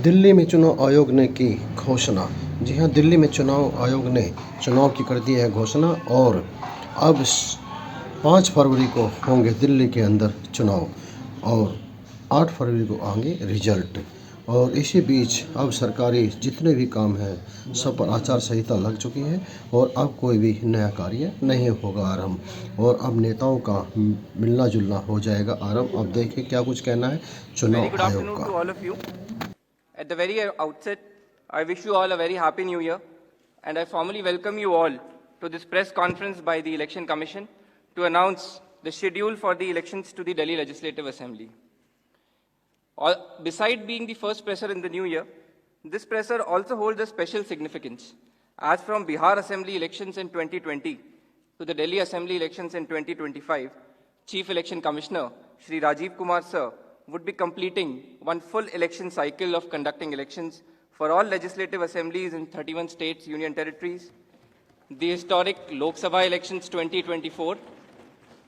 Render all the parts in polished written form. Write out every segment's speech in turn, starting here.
दिल्ली में चुनाव आयोग ने की घोषणा। जी हाँ, दिल्ली में चुनाव आयोग ने चुनाव की कर दी है घोषणा और अब 5 फरवरी को होंगे दिल्ली के अंदर चुनाव और 8 फरवरी को आएंगे रिजल्ट। और इसी बीच अब सरकारी जितने भी काम हैं सब पर आचार संहिता लग चुकी है और अब कोई भी नया कार्य नहीं होगा आरंभ और अब नेताओं का मिलना जुलना हो जाएगा आरंभ। अब देखें क्या कुछ कहना है Very चुनाव good आयोग afternoon का। to all of you. At the very outset, I wish you all a very happy new year, and I formally welcome you all to this press conference by the Election Commission to announce the schedule for the elections to the Delhi Legislative Assembly. Beside being the first presser in the new year, this presser also holds a special significance, as from Bihar Assembly elections in 2020 to the Delhi Assembly elections in 2025, Chief Election Commissioner Shri Rajiv Kumar Sir would be completing one full election cycle of conducting elections for all legislative assemblies in 31 states, union territories, the historic Lok Sabha elections 2024,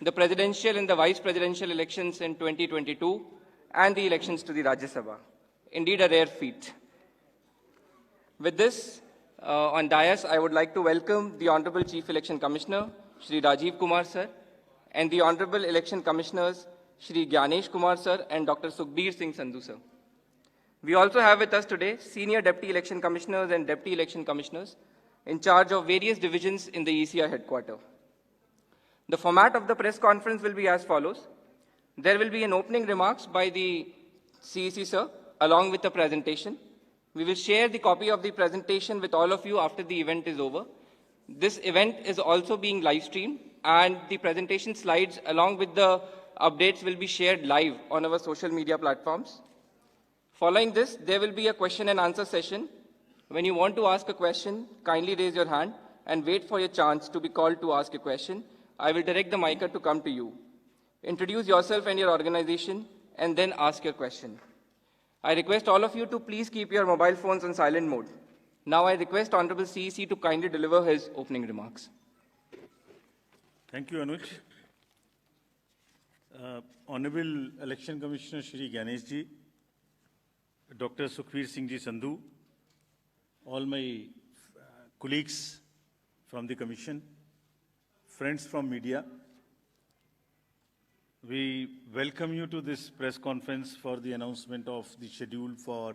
the presidential and the vice presidential elections in 2022, and the elections to the Rajya Sabha. Indeed, a rare feat. With this, on dais, I would like to welcome the Honorable Chief Election Commissioner, Shri Rajiv Kumar Sir, and the Honorable Election Commissioners, Shri Gyanesh Kumar Sir and Dr. Sukhbir Singh Sandhu Sir. We also have with us today Senior Deputy Election Commissioners and Deputy Election Commissioners in charge of various divisions in the ECI headquarters. The format of the press conference will be as follows. There will be an opening remarks by the CEC Sir along with a presentation. We will share the copy of the presentation with all of you after the event is over. This event is also being live streamed and the presentation slides along with the updates will be shared live on our social media platforms. Following this, there will be a question and answer session. When you want to ask a question, kindly raise your hand and wait for your chance to be called to ask a question. I will direct the mic to come to you. Introduce yourself and your organization and then ask your question. I request all of you to please keep your mobile phones on silent mode. Now I request Honorable CEC to kindly deliver his opening remarks. Thank you, Anuj. Honorable Election Commissioner Shri Gyanesh ji, Dr. Sukhbir Singh ji Sandhu, all my colleagues from the Commission, friends from media, we welcome you to this press conference for the announcement of the schedule for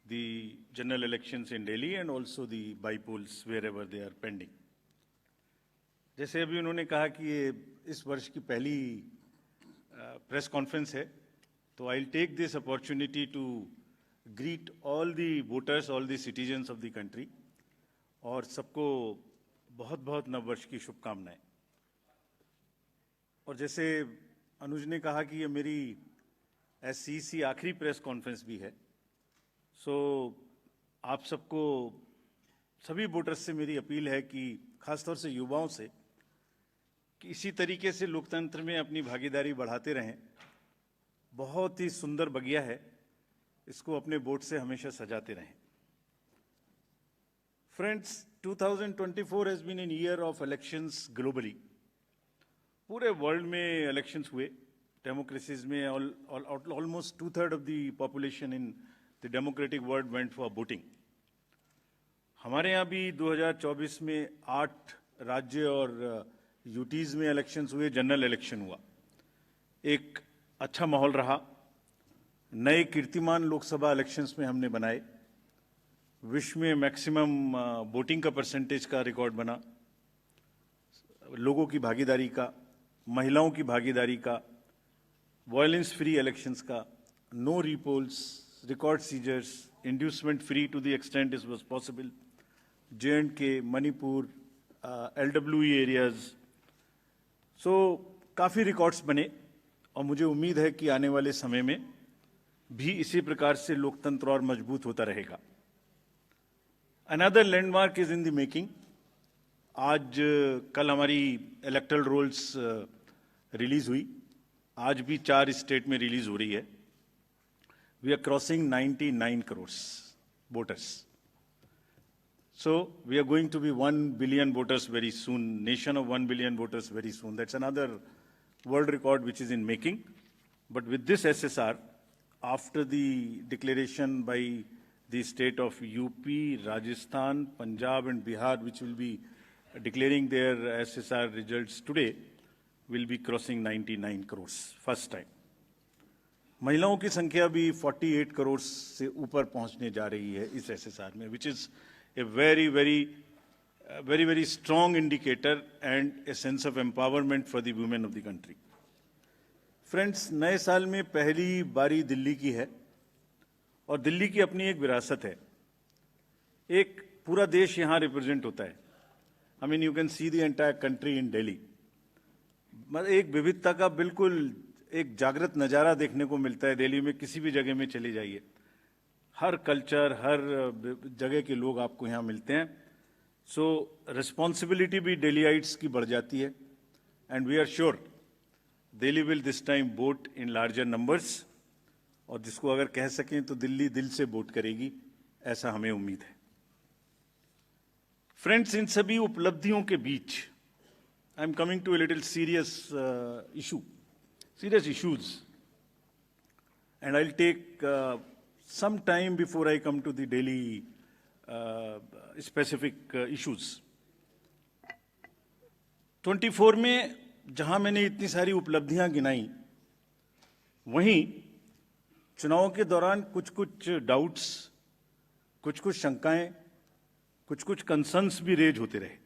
the general elections in Delhi and also the by-polls wherever they are pending. जैसे अभी उन्होंने कहा कि ये इस वर्ष की पहली प्रेस कॉन्फ्रेंस है, तो I will take this opportunity to greet all the voters, all the citizens of the country और सबको बहुत बहुत नववर्ष की शुभकामनाएं। और जैसे अनुज ने कहा कि ये मेरी एससीसी आखिरी प्रेस कॉन्फ्रेंस भी है, सो आप सबको, सभी वोटर्स से मेरी अपील है कि खासतौर से युवाओं से कि इसी तरीके से लोकतंत्र में अपनी भागीदारी बढ़ाते रहें। बहुत ही सुंदर बगिया है, इसको अपने वोट से हमेशा सजाते रहें। Friends, 2024 has been an year of elections globally. पूरे वर्ल्ड में इलेक्शंस हुए, डेमोक्रेसीज में almost 2/3 of the population in the democratic world went for voting. हमारे यहाँ भी 2024 में 8 राज्य और यूटीज में इलेक्शंस हुए, जनरल इलेक्शन हुआ। एक अच्छा माहौल रहा। नए कीर्तिमान लोकसभा इलेक्शंस में हमने बनाए। विश्व में मैक्सिमम वोटिंग का परसेंटेज का रिकॉर्ड बना, लोगों की भागीदारी का, महिलाओं की भागीदारी का, वायलेंस फ्री इलेक्शंस का, no repolls, record seizures, inducement free to the extent it was possible, J&K, Manipur, LWE areas. So काफ़ी रिकॉर्ड्स बने और मुझे उम्मीद है कि आने वाले समय में भी इसी प्रकार से लोकतंत्र और मजबूत होता रहेगा। Another landmark is in the making. आज कल हमारी इलेक्टरल रोल्स रिलीज हुई, आज भी 4 स्टेट में रिलीज हो रही है। We are crossing 99 crore voters. So we are going to be 1 billion voters very soon, nation of 1 billion voters very soon. That's another world record which is in making. But with this SSR, after the declaration by the state of UP, Rajasthan, Punjab and Bihar, which will be declaring their SSR results today, will be crossing 99 crores, first time. महिलाओं की संख्या भी 48 करोड़ से ऊपर पहुंचने जा रही है इस एसएसआर में, which is a very strong indicator and a sense of empowerment for the women of the country. Friends, नए साल में पहली बारी दिल्ली की है और दिल्ली की अपनी एक विरासत है. एक पूरा देश यहाँ रिप्रेजेंट होता है. I mean, you can see the entire country in Delhi. मतलब एक विविधता का बिल्कुल एक जागृत नज़ारा देखने को मिलता है. दिल्ली में किसी भी जगह में चले जाइए, हर कल्चर, हर जगह के लोग आपको यहाँ मिलते हैं. सो रिस्पॉन्सिबिलिटी भी डेलीआइट्स की बढ़ जाती है. And we are sure Delhi will this time vote in larger numbers, और जिसको अगर कह सकें तो दिल्ली दिल से वोट करेगी, ऐसा हमें उम्मीद है. फ्रेंड्स, इन सभी उपलब्धियों के बीच I am coming to a little serious issues, and I'll take some time before I come to the daily specific issues. 24 में जहां मैंने इतनी सारी उपलब्धियां गिनाई, वहीं चुनाव के दौरान कुछ डाउट्स, कुछ शंकाएं, कुछ कंसर्न्स भी रेज होते रहे.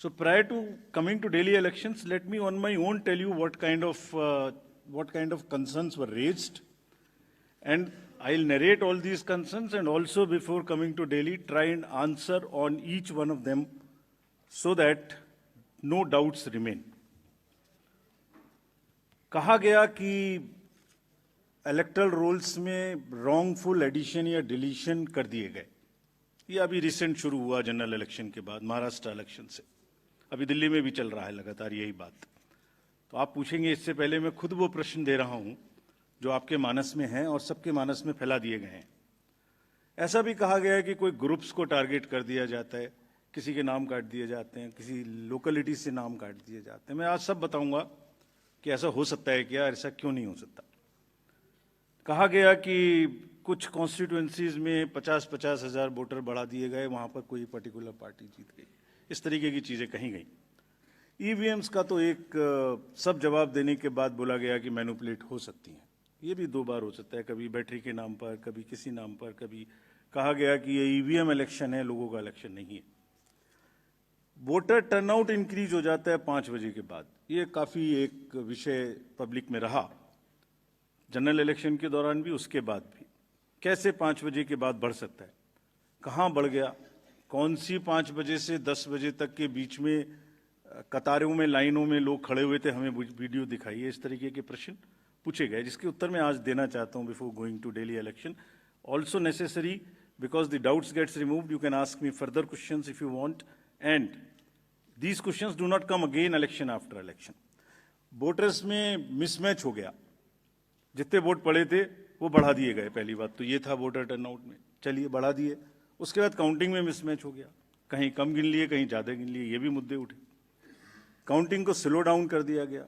So prior to coming to Delhi elections, let me on my own tell you what kind of concerns were raised, and I'll narrate all these concerns, and also before coming to Delhi, try and answer on each one of them so that no doubts remain. कहा गया कि electoral roles में wrongful addition या deletion कर दिए गए. ये अभी रिसेंट शुरू हुआ जनरल इलेक्शन के बाद, महाराष्ट्र इलेक्शन से. अभी दिल्ली में भी चल रहा है लगातार यही बात. तो आप पूछेंगे, इससे पहले मैं खुद वो प्रश्न दे रहा हूं जो आपके मानस में हैं और सबके मानस में फैला दिए गए हैं. ऐसा भी कहा गया है कि कोई ग्रुप्स को टारगेट कर दिया जाता है, किसी के नाम काट दिए जाते हैं, किसी लोकेलिटी से नाम काट दिए जाते हैं. मैं आज सब बताऊंगा कि ऐसा हो सकता है क्या, ऐसा क्यों नहीं हो सकता. कहा गया कि कुछ कॉन्स्टिट्यूएंसीज में 50-50 हज़ार वोटर बढ़ा दिए गए, वहां पर कोई पर्टिकुलर पार्टी जीत गई. इस तरीके की चीजें कही गई. ईवीएम्स का तो एक सब जवाब देने के बाद बोला गया कि मैनिपुलेट हो सकती हैं. ये भी 2 बार हो सकता है, कभी बैटरी के नाम पर, कभी किसी नाम पर. कभी कहा गया कि ये ईवीएम इलेक्शन है, लोगों का इलेक्शन नहीं है. वोटर टर्नआउट इंक्रीज हो जाता है 5 बजे के बाद. ये काफी एक विषय पब्लिक में रहा, जनरल इलेक्शन के दौरान भी, उसके बाद भी. कैसे 5 बजे के बाद बढ़ सकता है, कहाँ बढ़ गया, कौन सी 5 बजे से 10 बजे तक के बीच में कतारों में, लाइनों में लोग खड़े हुए थे, हमें वीडियो दिखाइए. इस तरीके के प्रश्न पूछे गए, जिसके उत्तर मैं आज देना चाहता हूं before going to Delhi election. Also necessary, because the doubts gets removed, you can ask me further questions if you want, and these questions do not come again election after election. Voters में mismatch हो गया, जितने vote पड़े थे वो बढ़ा दिए गए. पहली बात तो ये था वोटर टर्नआउट में, चलिए बढ़ा दिए. उसके बाद काउंटिंग में मिसमैच हो गया, कहीं कम गिन लिए, कहीं ज़्यादा गिन लिए. ये भी मुद्दे उठे. काउंटिंग को स्लो डाउन कर दिया गया.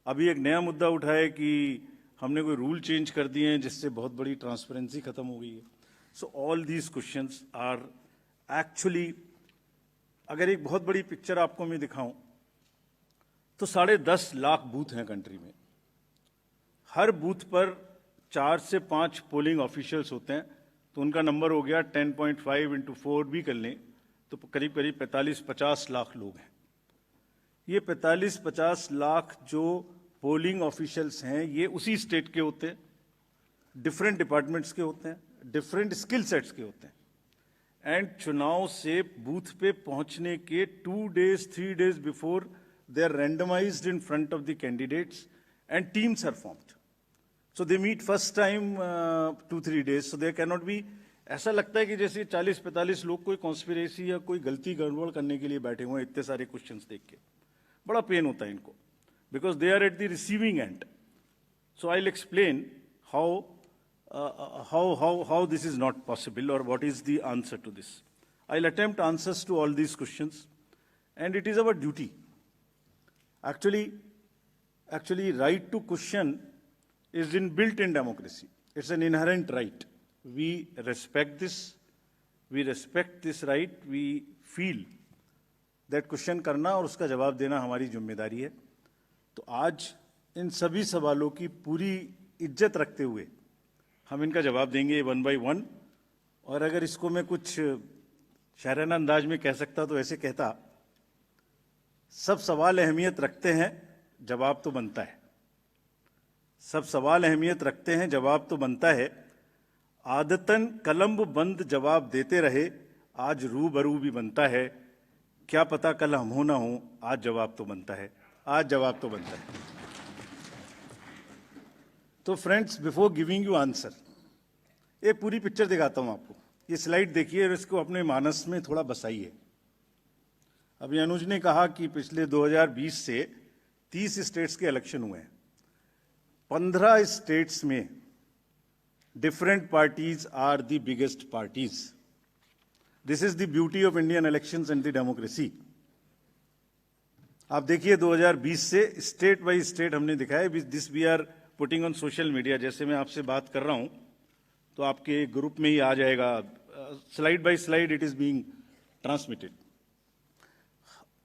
अभी एक नया मुद्दा उठा है कि हमने कोई रूल चेंज कर दिए हैं जिससे बहुत बड़ी ट्रांसपेरेंसी खत्म हो गई है. So all these questions are actually, अगर एक बहुत बड़ी पिक्चर आपको मैं दिखाऊं तो 10.5 लाख बूथ हैं कंट्री में. हर बूथ पर 4 से 5 पोलिंग ऑफिशियल्स होते हैं, तो उनका नंबर हो गया 10.5 into 4 भी कर लें तो करीब 45-50 लाख लोग हैं. ये 45-50 लाख जो पोलिंग ऑफिशियल्स हैं, ये उसी स्टेट के होते हैं, डिफरेंट डिपार्टमेंट्स के होते हैं, डिफरेंट स्किल सेट्स के होते हैं. एंड चुनाव से बूथ पे पहुंचने के 2 days 3 days before they are randomised in front of the candidates and teams are formed. So they meet first time 2-3 days. So there cannot be, ऐसा लगता है कि जैसे 40-45 लोग कोई कॉन्स्पिरेसी या कोई गलती गड़बड़ करने के लिए बैठे हुए हैं. इतने सारे क्वेश्चंस देख के बड़ा पेन होता है इनको, because they are at the receiving end. So I will explain how this is not possible or what is the answer to this. I'll attempt answers to all these questions, and it is our duty. Actually, right to question is inbuilt in democracy. It's an inherent right. We respect this. We respect this right. We feel that question करना और उसका जवाब देना हमारी जिम्मेदारी है. तो आज इन सभी सवालों की पूरी इज्जत रखते हुए हम इनका जवाब देंगे वन बाय वन. और अगर इसको मैं कुछ शायराना अंदाज में कह सकता तो ऐसे कहता, सब सवाल अहमियत रखते हैं, जवाब तो बनता है. सब सवाल अहमियत रखते हैं, जवाब तो बनता है. आदतन कलम बंद जवाब देते रहे, आज रूबरू भी बनता है. क्या पता कल हम हो ना हो, आज जवाब तो बनता है. आज जवाब तो बनता है. तो friends, before giving you answer, एक पूरी पिक्चर दिखाता हूं आपको. ये स्लाइड देखिए और इसको अपने मानस में थोड़ा बसाइए. अभी अनुज ने कहा कि पिछले 2020 से 30 स्टेट्स के इलेक्शन हुए हैं. 15 स्टेट्स में different parties are the biggest parties. This is the beauty of Indian elections and the democracy. आप देखिए 2020 से स्टेट बाय स्टेट हमने दिखाया. This we are putting on social media. जैसे मैं आपसे बात कर रहा हूं तो आपके ग्रुप में ही आ जाएगा. Slide by slide it is being transmitted.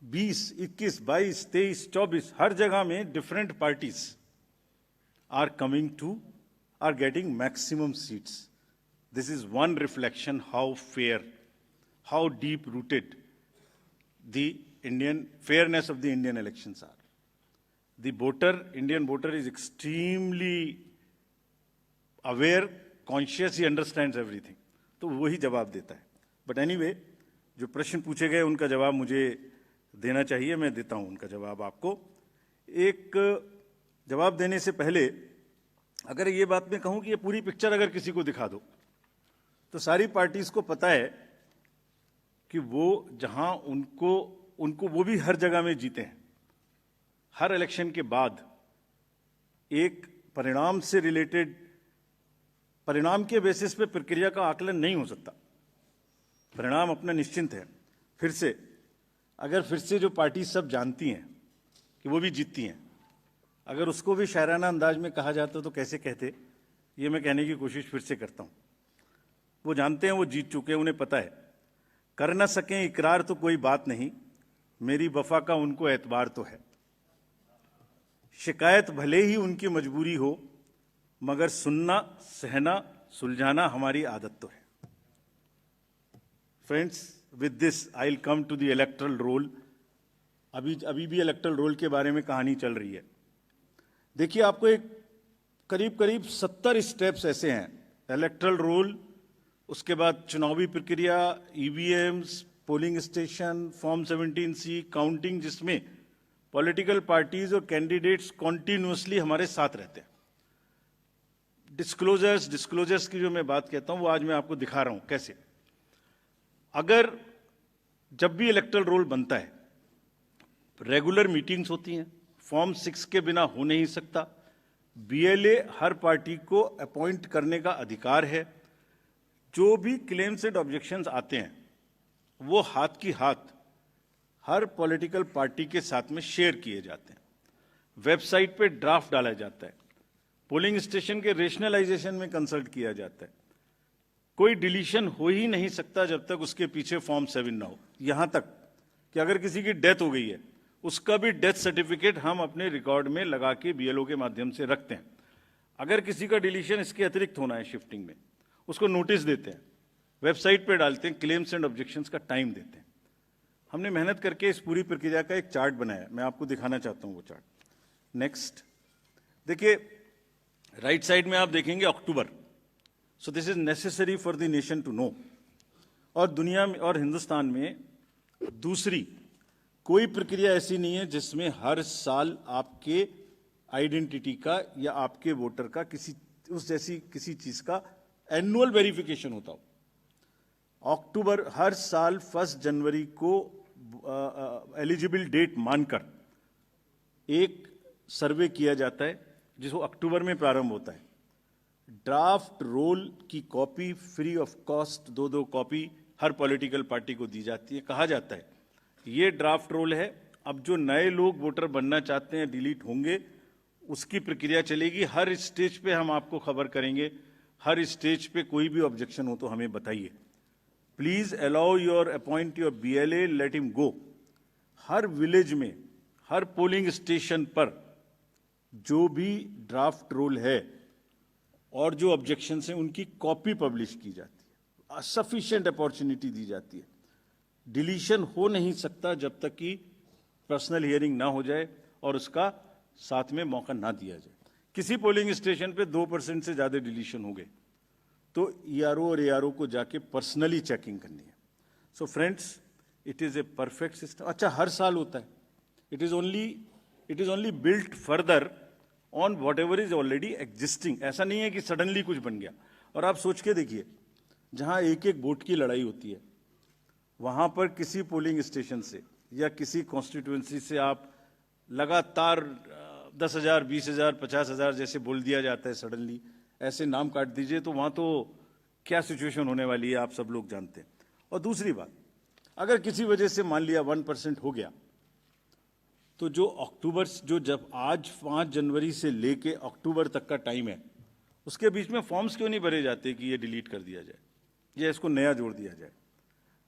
20, 21, 22, 23, 24 हर जगह में different parties are coming to, are getting maximum seats. This is one reflection how fair, how deep rooted the Indian fairness of the Indian elections are. The voter, Indian voter is extremely aware, conscious, he understands everything. तो वही जवाब देता है. But anyway, जो प्रश्न पूछे गए उनका जवाब मुझे देना चाहिए. मैं देता हूं उनका जवाब आपको. एक जवाब देने से पहले अगर ये बात मैं कहूं कि ये पूरी पिक्चर अगर किसी को दिखा दो तो सारी पार्टीज को पता है कि वो जहां उनको वो भी हर जगह में जीते हैं. हर इलेक्शन के बाद एक परिणाम से रिलेटेड, परिणाम के बेसिस पे प्रक्रिया का आकलन नहीं हो सकता. परिणाम अपना निश्चिंत है. फिर से जो पार्टी सब जानती हैं कि वो भी जीतती हैं, अगर उसको भी शायराना अंदाज में कहा जाता तो कैसे कहते, ये मैं कहने की कोशिश फिर से करता हूं. वो जानते हैं वो जीत चुके हैं, उन्हें पता है. कर न सकें इकरार तो कोई बात नहीं, मेरी वफा का उनको एतबार तो है. शिकायत भले ही उनकी मजबूरी हो, मगर सुनना, सहना, सुलझाना हमारी आदत तो है. Friends, with this I will come to the electoral roll. अभी भी इलेक्टरल रोल के बारे में कहानी चल रही है. देखिए, आपको एक करीब 70 स्टेप्स ऐसे हैं. इलेक्टरल रोल, उसके बाद चुनावी प्रक्रिया, EVMs, polling station, form 17C, counting, जिसमें पॉलिटिकल पार्टीज और कैंडिडेट्स कॉन्टिन्यूसली हमारे साथ रहते हैं. डिस्क्लोजर्स की जो मैं बात कहता हूं वो आज मैं आपको दिखा रहा हूं कैसे. अगर जब भी इलेक्टरल रोल बनता है, रेगुलर मीटिंग्स होती हैं. फॉर्म 6 के बिना हो नहीं सकता. बीएलए हर पार्टी को अपॉइंट करने का अधिकार है. जो भी क्लेम्स एंड ऑब्जेक्शंस आते हैं वो हाथ की हाथ हर पॉलिटिकल पार्टी के साथ में शेयर किए जाते हैं. वेबसाइट पे ड्राफ्ट डाला जाता है. पोलिंग स्टेशन के रेशनलाइजेशन में कंसल्ट किया जाता है. कोई डिलीशन हो ही नहीं सकता जब तक उसके पीछे फॉर्म 7 ना हो. यहां तक कि अगर किसी की डेथ हो गई है, उसका भी डेथ सर्टिफिकेट हम अपने रिकॉर्ड में लगा के बीएलओ के माध्यम से रखते हैं. अगर किसी का डिलीशन इसके अतिरिक्त होना है शिफ्टिंग में, उसको नोटिस देते हैं, वेबसाइट पे डालते हैं, क्लेम्स एंड ऑब्जेक्शंस का टाइम देते हैं. हमने मेहनत करके इस पूरी प्रक्रिया का एक चार्ट बनाया. मैं आपको दिखाना चाहता हूं वो चार्ट. नेक्स्ट देखिए, राइट साइड में आप देखेंगे अक्टूबर. So this is necessary for the nation to know. और दुनिया में और हिंदुस्तान में दूसरी कोई प्रक्रिया ऐसी नहीं है जिसमें हर साल आपके आइडेंटिटी का या आपके वोटर का किसी चीज का एनुअल वेरिफिकेशन होता हो. अक्टूबर हर साल 1 जनवरी को एलिजिबल डेट मानकर एक सर्वे किया जाता है जिसको अक्टूबर में प्रारंभ होता है. ड्राफ्ट रोल की copy free of cost 2 copy her political party को दी जाती है. कहा जाता है ये ड्राफ्ट रोल है, अब जो नए लोग वोटर बनना चाहते हैं डिलीट होंगे, उसकी प्रक्रिया चलेगी। हर स्टेज पे हम आपको खबर करेंगे, हर स्टेज पे कोई भी ऑब्जेक्शन हो तो हमें बताइए। Please allow your appoint your BLA, let him go. हर विलेज में, हर पोलिंग स्टेशन पर जो भी ड्राफ्ट रोल है और जो ऑब्जेक्शन हैं उनकी कॉपी पब्लिश की जाती है, सफिशिएंट अपॉर्चुनिटी दी जाती है। डिलीशन हो नहीं सकता जब तक कि पर्सनल हियरिंग ना हो जाए और उसका साथ में मौका ना दिया जाए। किसी पोलिंग स्टेशन पे 2% से ज्यादा डिलीशन हो गए तो ERO और ARO को जाके पर्सनली चेकिंग करनी है। So friends, it is a perfect system. अच्छा, हर साल होता है। It is only built further on what ever is already existing. ऐसा नहीं है कि सडनली कुछ बन गया। और आप सोच के देखिए, जहां एक एक वोट की लड़ाई होती है, वहां पर किसी पोलिंग स्टेशन से या किसी कॉन्स्टिट्यूएंसी से आप लगातार 10,000, 20,000, 50,000 जैसे बोल दिया जाता है सडनली, ऐसे नाम काट दीजिए, तो वहां तो क्या सिचुएशन होने वाली है आप सब लोग जानते हैं। और दूसरी बात, अगर किसी वजह से मान लिया 1% हो गया, तो जो जब आज 5 जनवरी से लेके अक्टूबर तक का टाइम है, उसके बीच में फॉर्म्स क्यों नहीं भरे जाते कि ये डिलीट कर दिया जाए या इसको नया जोड़ दिया जाए?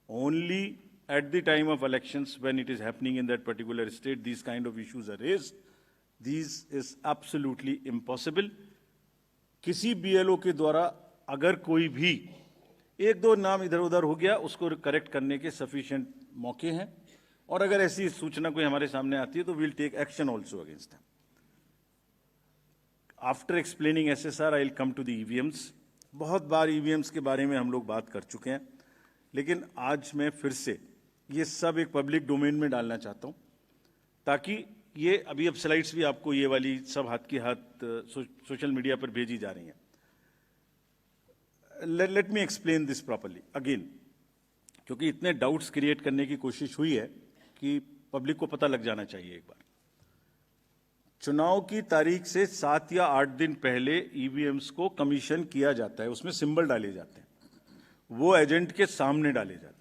Only at the time of elections, when it is happening in that particular state, these kind of issues are raised. These is absolutely impossible. किसी BLO के द्वारा अगर कोई भी 1-2 नाम इधर उधर हो गया, उसको करेक्ट करने के सफिशिएंट मौके हैं, और अगर ऐसी सूचना कोई हमारे सामने आती है तो we'll take action also against them. After explaining SSR, I'll come to the EVMs. बहुत बार EVMs के बारे में हम लोग बात कर चुके हैं, लेकिन आज मैं फिर से ये सब एक पब्लिक डोमेन में डालना चाहता हूं, ताकि ये अभी अब स्लाइड्स भी आपको ये वाली सब हाथ की हाथ सोशल मीडिया पर भेजी जा रही हैं। Late me explain this properly again, क्योंकि इतने डाउट्स क्रिएट करने की कोशिश हुई है कि पब्लिक को पता लग जाना चाहिए। एक बार चुनाव की तारीख से 7 या 8 दिन पहले EVMs को कमीशन किया जाता है, उसमें सिंबल डाले जाते हैं, वो एजेंट के सामने डाले जाते हैं।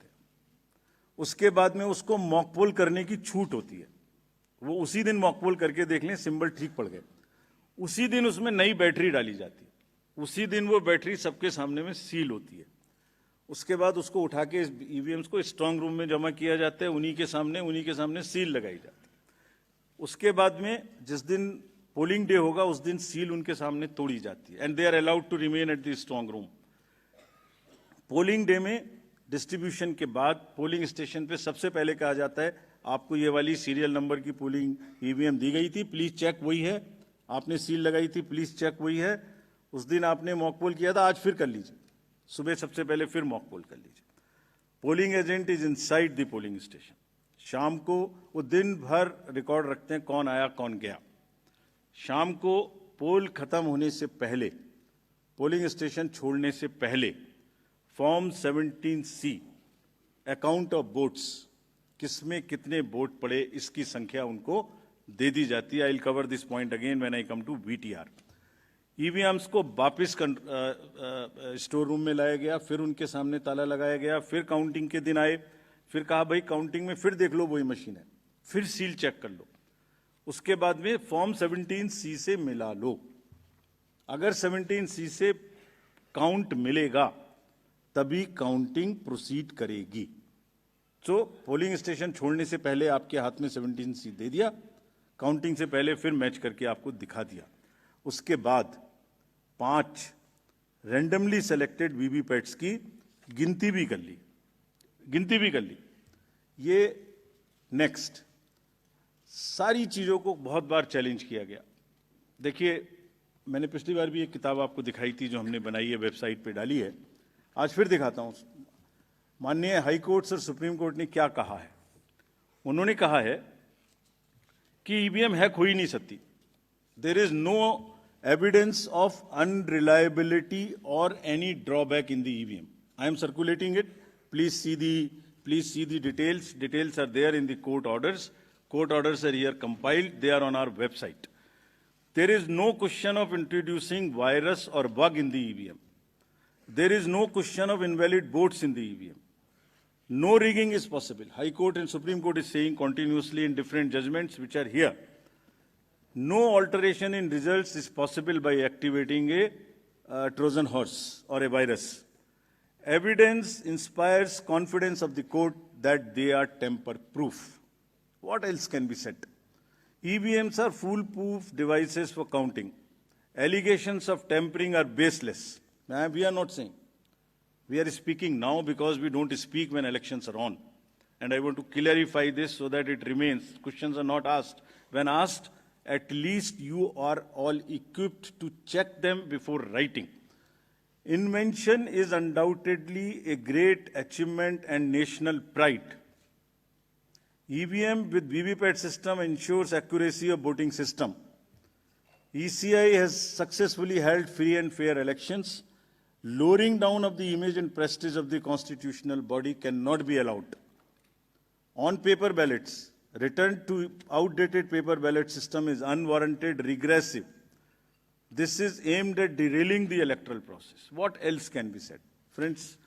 उसके बाद में उसको मॉकपोल करने की छूट होती है, वो उसी दिन मॉकपोल करके देख लें सिंबल ठीक पड़ गए, उसी दिन उसमें नई बैटरी डाली जाती है, उसी दिन वो बैटरी सबके सामने में सील होती है। उसके बाद उसको उठा के EVMs को स्ट्रांग रूम में जमा किया जाता है, उन्हीं के सामने सील लगाई जाती है। उसके बाद में जिस दिन पोलिंग डे होगा उस दिन सील उनके सामने तोड़ी जाती है, and they are allowed to remain at the strong room. Polling day में डिस्ट्रीब्यूशन के बाद पोलिंग स्टेशन पे सबसे पहले कहा जाता है, आपको ये वाली सीरियल नंबर की पोलिंग EVM दी गई थी, प्लीज चेक वही है, आपने सील लगाई थी, प्लीज चेक वही है, उस दिन आपने मॉक पोल किया था, आज फिर कर लीजिए, सुबह सबसे पहले फिर मॉक पोल कर लीजिए। Polling agent is inside the polling station. शाम को वो दिन भर रिकॉर्ड रखते हैं कौन आया कौन गया। शाम को पोल खत्म होने से पहले, पोलिंग स्टेशन छोड़ने से पहले, form 17C account of votes, किसमें कितने वोट पड़े इसकी संख्या उनको दे दी जाती है। I will cover this point again when I come to VTR। EVMs को वापस स्टोर रूम में लाया गया, फिर उनके सामने ताला लगाया गया, फिर काउंटिंग के दिन आए, फिर कहा भाई काउंटिंग में फिर देख लो वही मशीन है, फिर सील चेक कर लो, उसके बाद में फॉर्म 17C से मिला लो। अगर 17C से काउंट मिलेगा तभी काउंटिंग प्रोसीड करेगी। तो पोलिंग स्टेशन छोड़ने से पहले आपके हाथ में 17C दे दिया, काउंटिंग से पहले फिर मैच करके आपको दिखा दिया। उसके बाद 5 रैंडमली सेलेक्टेड वीवीपैट्स की गिनती भी कर ली। ये नेक्स्ट सारी चीजों को बहुत बार चैलेंज किया गया। देखिए, मैंने पिछली बार भी एक किताब आपको दिखाई थी जो हमने बनाई है, वेबसाइट पे डाली है, आज फिर दिखाता हूं। माननीय हाई कोर्ट्स और सुप्रीम कोर्ट ने क्या कहा है। उन्होंने कहा है कि EVM हैक हो ही नहीं सकती। There is no evidence of unreliability और any drawback in the EVM। I am circulating it, please see the details. Details are there in the court orders. Court orders are here compiled, they are on our website. There is no question of introducing virus or bug in the EVM. There is no question of invalid votes in the EVM. No rigging is possible. High Court and Supreme Court is saying continuously in different judgments which are here. No alteration in results is possible by activating a Trojan horse or a virus. Evidence inspires confidence of the court that they are tamper-proof. What else can be said? EVMs are foolproof devices for counting. Allegations of tampering are baseless. We are not saying. We are speaking now because we don't speak when elections are on. And I want to clarify this so that it remains. Questions are not asked. When asked, at least you are all equipped to check them before writing. Invention is undoubtedly a great achievement and national pride. EVM with VVPAT system ensures accuracy of voting system. ECI has successfully held free and fair elections. Lowering down of the image and prestige of the constitutional body cannot be allowed. On paper ballots, return to outdated paper ballot system is unwarranted, regressive. This is aimed at derailing the electoral process. What else can be said? Friends,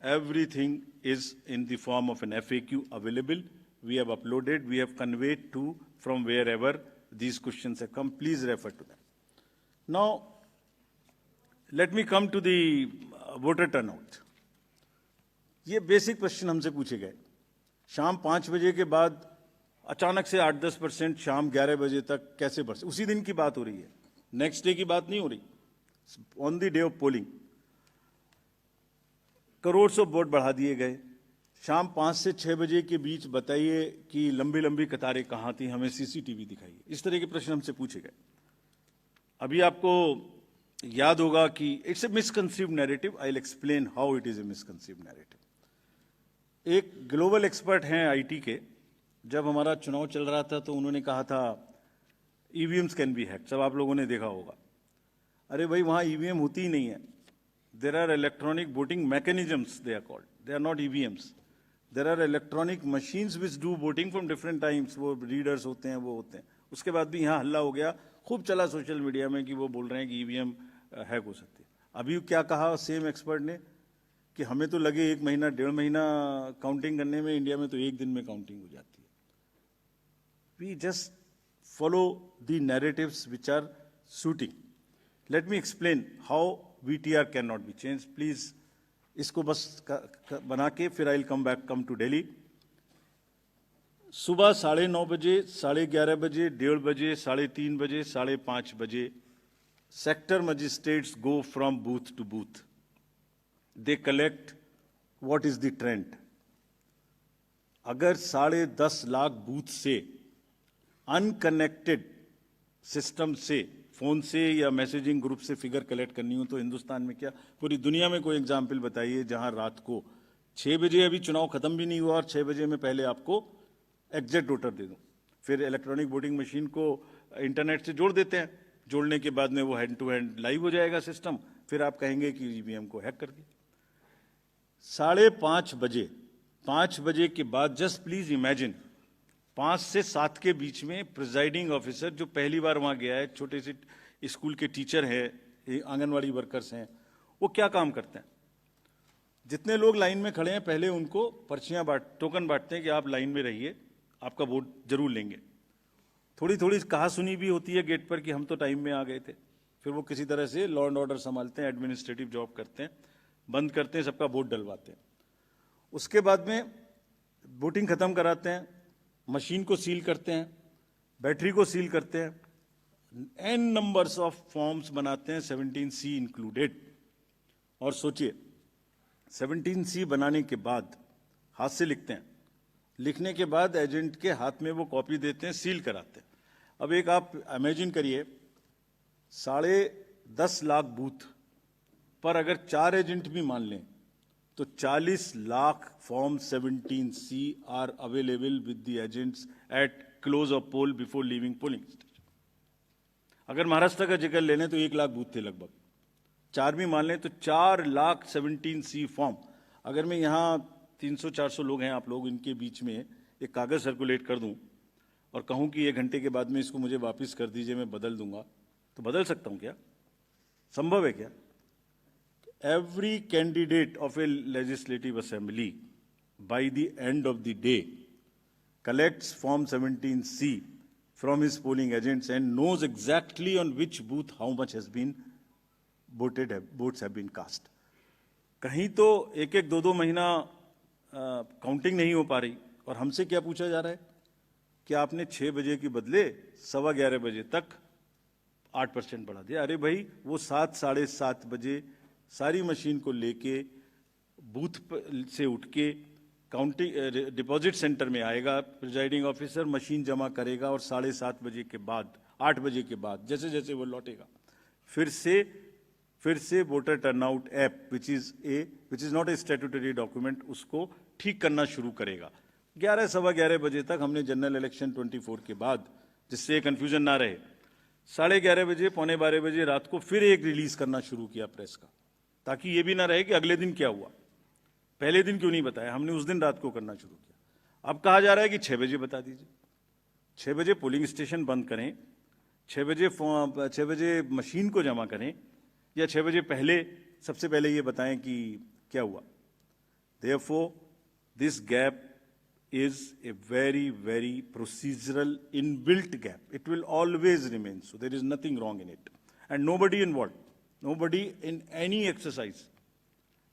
everything is in the form of an FAQ available. We have uploaded, we have conveyed to from wherever these questions have come. Please refer to them. Now, let me come to the voter turnout. ये basic question हमसे पूछे गए. शाम 5 बजे के बाद अचानक से 8-10% शाम 11 बजे तक कैसे बढ़ सकते? उसी दिन की बात हो रही है, नेक्स्ट डे की बात नहीं हो रही. On the day of polling crore सौ वोट बढ़ा दिए गए. शाम 5 से 6 बजे के बीच बताइए कि लंबी लंबी कतारें कहाँ थी, हमें सीसीटीवी दिखाइए. इस तरह के प्रश्न हमसे पूछे गए. अभी आपको याद होगा कि it's a misconceived narrative. I will explain how it is a misconceived narrative. एक ग्लोबल एक्सपर्ट हैं आईटी के, जब हमारा चुनाव चल रहा था तो उन्होंने कहा था ईवीएम्स कैन बी हैक्ड. सब आप लोगों ने देखा होगा. अरे भाई, वहाँ ईवीएम होती ही नहीं है. There are electronic voting mechanisms, they are called, they are not EVMs. There are electronic machines which do voting from different times. वो रीडर्स होते हैं, वो होते हैं. उसके बाद भी यहाँ हल्ला हो गया, खूब चला सोशल मीडिया में कि वो बोल रहे हैं कि ईवीएम हैक हो सकती है. अभी क्या कहा सेम एक्सपर्ट ने कि हमें तो लगे 1 महीना 1.5 महीना काउंटिंग करने में, इंडिया में तो 1 दिन में काउंटिंग हो जाती है. We just follow the narratives which are suiting. Let me explain how VTR can not be change. Please इसको बस बना के फिर I will come to Delhi. सुबह 9:30 बजे, 11:30 बजे, 1:30 बजे, 3:30 बजे, 5:30 बजे sector magistrates go from booth to booth. They collect what is the trend. अगर 10.5 लाख बूथ से अनकनेक्टेड सिस्टम से, फोन से या मैसेजिंग ग्रुप से फिगर कलेक्ट करनी हो तो हिंदुस्तान में क्या, पूरी दुनिया में कोई एग्जाम्पल बताइए जहां रात को 6 बजे, अभी चुनाव खत्म भी नहीं हुआ और 6 बजे में पहले आपको एग्जैक्ट वोटर दे दूं. फिर इलेक्ट्रॉनिक वोटिंग मशीन को इंटरनेट से जोड़ देते हैं. जोड़ने के बाद में वो हैंड टू हैंड लाइव हो जाएगा सिस्टम. फिर आप कहेंगे कि ईवीएम को हैक कर दिया. 5:30 बजे, 5 बजे के बाद, जस्ट प्लीज इमेजिन, 5 से 7 के बीच में प्रिजाइडिंग ऑफिसर जो पहली बार वहां गया है, छोटे से स्कूल के टीचर हैं, आंगनवाड़ी वर्कर्स हैं, वो क्या काम करते हैं? जितने लोग लाइन में खड़े हैं पहले उनको पर्चियां टोकन बांटते हैं कि आप लाइन में रहिए, आपका वोट जरूर लेंगे. थोड़ी थोड़ी कहा सुनी भी होती है गेट पर कि हम तो टाइम में आ गए थे. फिर वो किसी तरह से लॉ एंड ऑर्डर संभालते हैं, एडमिनिस्ट्रेटिव जॉब करते हैं, बंद करते हैं, सबका वोट डलवाते हैं. उसके बाद में वोटिंग खत्म कराते हैं, मशीन को सील करते हैं, बैटरी को सील करते हैं, एन नंबर्स ऑफ फॉर्म्स बनाते हैं, 17C इंक्लूडेड. और सोचिए, 17C बनाने के बाद हाथ से लिखते हैं, लिखने के बाद एजेंट के हाथ में वो कॉपी देते हैं, सील कराते हैं. अब एक आप इमेजिन करिए, 10.5 लाख बूथ पर अगर 4 एजेंट भी मान लें तो 40 lakh form 17C are available with the agents at close of poll before leaving polling station. अगर महाराष्ट्र का जिक्र ले लें तो 1 लाख बूथ थे लगभग. 4 भी मान लें तो 4 लाख 17C फॉर्म. अगर मैं यहाँ 300-400 लोग हैं आप लोग, इनके बीच में एक कागज सर्कुलेट कर दूं और कहूं कि 1 घंटे के बाद में इसको मुझे वापस कर दीजिए, मैं बदल दूंगा, तो बदल सकता हूं क्या? संभव है क्या? Every candidate of A legislative assembly by the end of the day collects form 17C from his polling agents and knows exactly on which booth how much has been votes have been cast. कहीं तो एक एक दो महीना counting नहीं हो पा रही और हमसे क्या पूछा जा रहा है कि आपने 6 बजे के बदले 11:15 बजे तक 8% बढ़ा दिया। अरे भाई, वो 7 साढ़े 7 बजे सारी मशीन को लेके बूथ से उठ के काउंटिंग डिपॉजिट सेंटर में आएगा, प्रिजाइडिंग ऑफिसर मशीन जमा करेगा और 7:30 बजे के बाद 8 बजे के बाद जैसे जैसे वो लौटेगा फिर से voter turnout app which is not a statutory document उसको ठीक करना शुरू करेगा। 11 सवा 11 बजे तक हमने जनरल इलेक्शन 24 के बाद, जिससे कंफ्यूजन ना रहे, 11:30 बजे 11:45 बजे रात को फिर एक रिलीज करना शुरू किया प्रेस का, ताकि ये भी ना रहे कि अगले दिन क्या हुआ, पहले दिन क्यों नहीं बताया। हमने उस दिन रात को करना शुरू किया। अब कहा जा रहा है कि 6 बजे बता दीजिए। 6 बजे पोलिंग स्टेशन बंद करें, 6 बजे मशीन को जमा करें, या 6 बजे पहले सबसे पहले ये बताएं कि क्या हुआ। Therefore, this gap is a very, very procedural inbuilt gap. It will always remain so. There is nothing wrong in it. And nobody involved, nobody in any exercise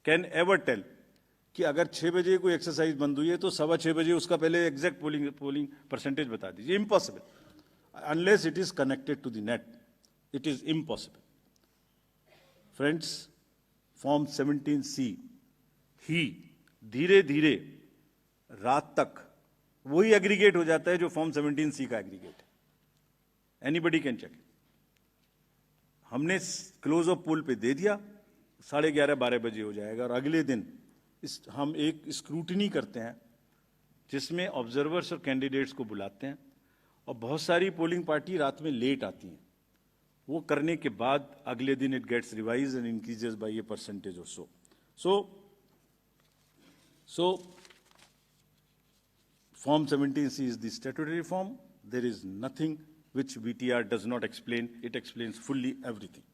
can ever tell कि अगर 6 बजे कोई exercise बंद हुई है तो 6:15 बजे उसका पहले एग्जैक्ट पोलिंग परसेंटेज बता दीजिए। Impossible, unless it is connected to the net, it is impossible. Friends, form 17C ही धीरे धीरे रात तक वही एग्रीगेट हो जाता है जो फॉर्म 17C का एग्रीगेट है। Anybody can check. हमने क्लोज ऑफ पोल पे दे दिया, 11:30-12 बजे हो जाएगा और अगले दिन हम एक स्क्रूटनी करते हैं जिसमें ऑब्जर्वर्स और कैंडिडेट्स को बुलाते हैं और बहुत सारी पोलिंग पार्टी रात में लेट आती हैं। वो करने के बाद अगले दिन it gets revise and increases by a percentage और so Form 17C is the statutory form. There is nothing which VTR does not explain. It explains fully everything.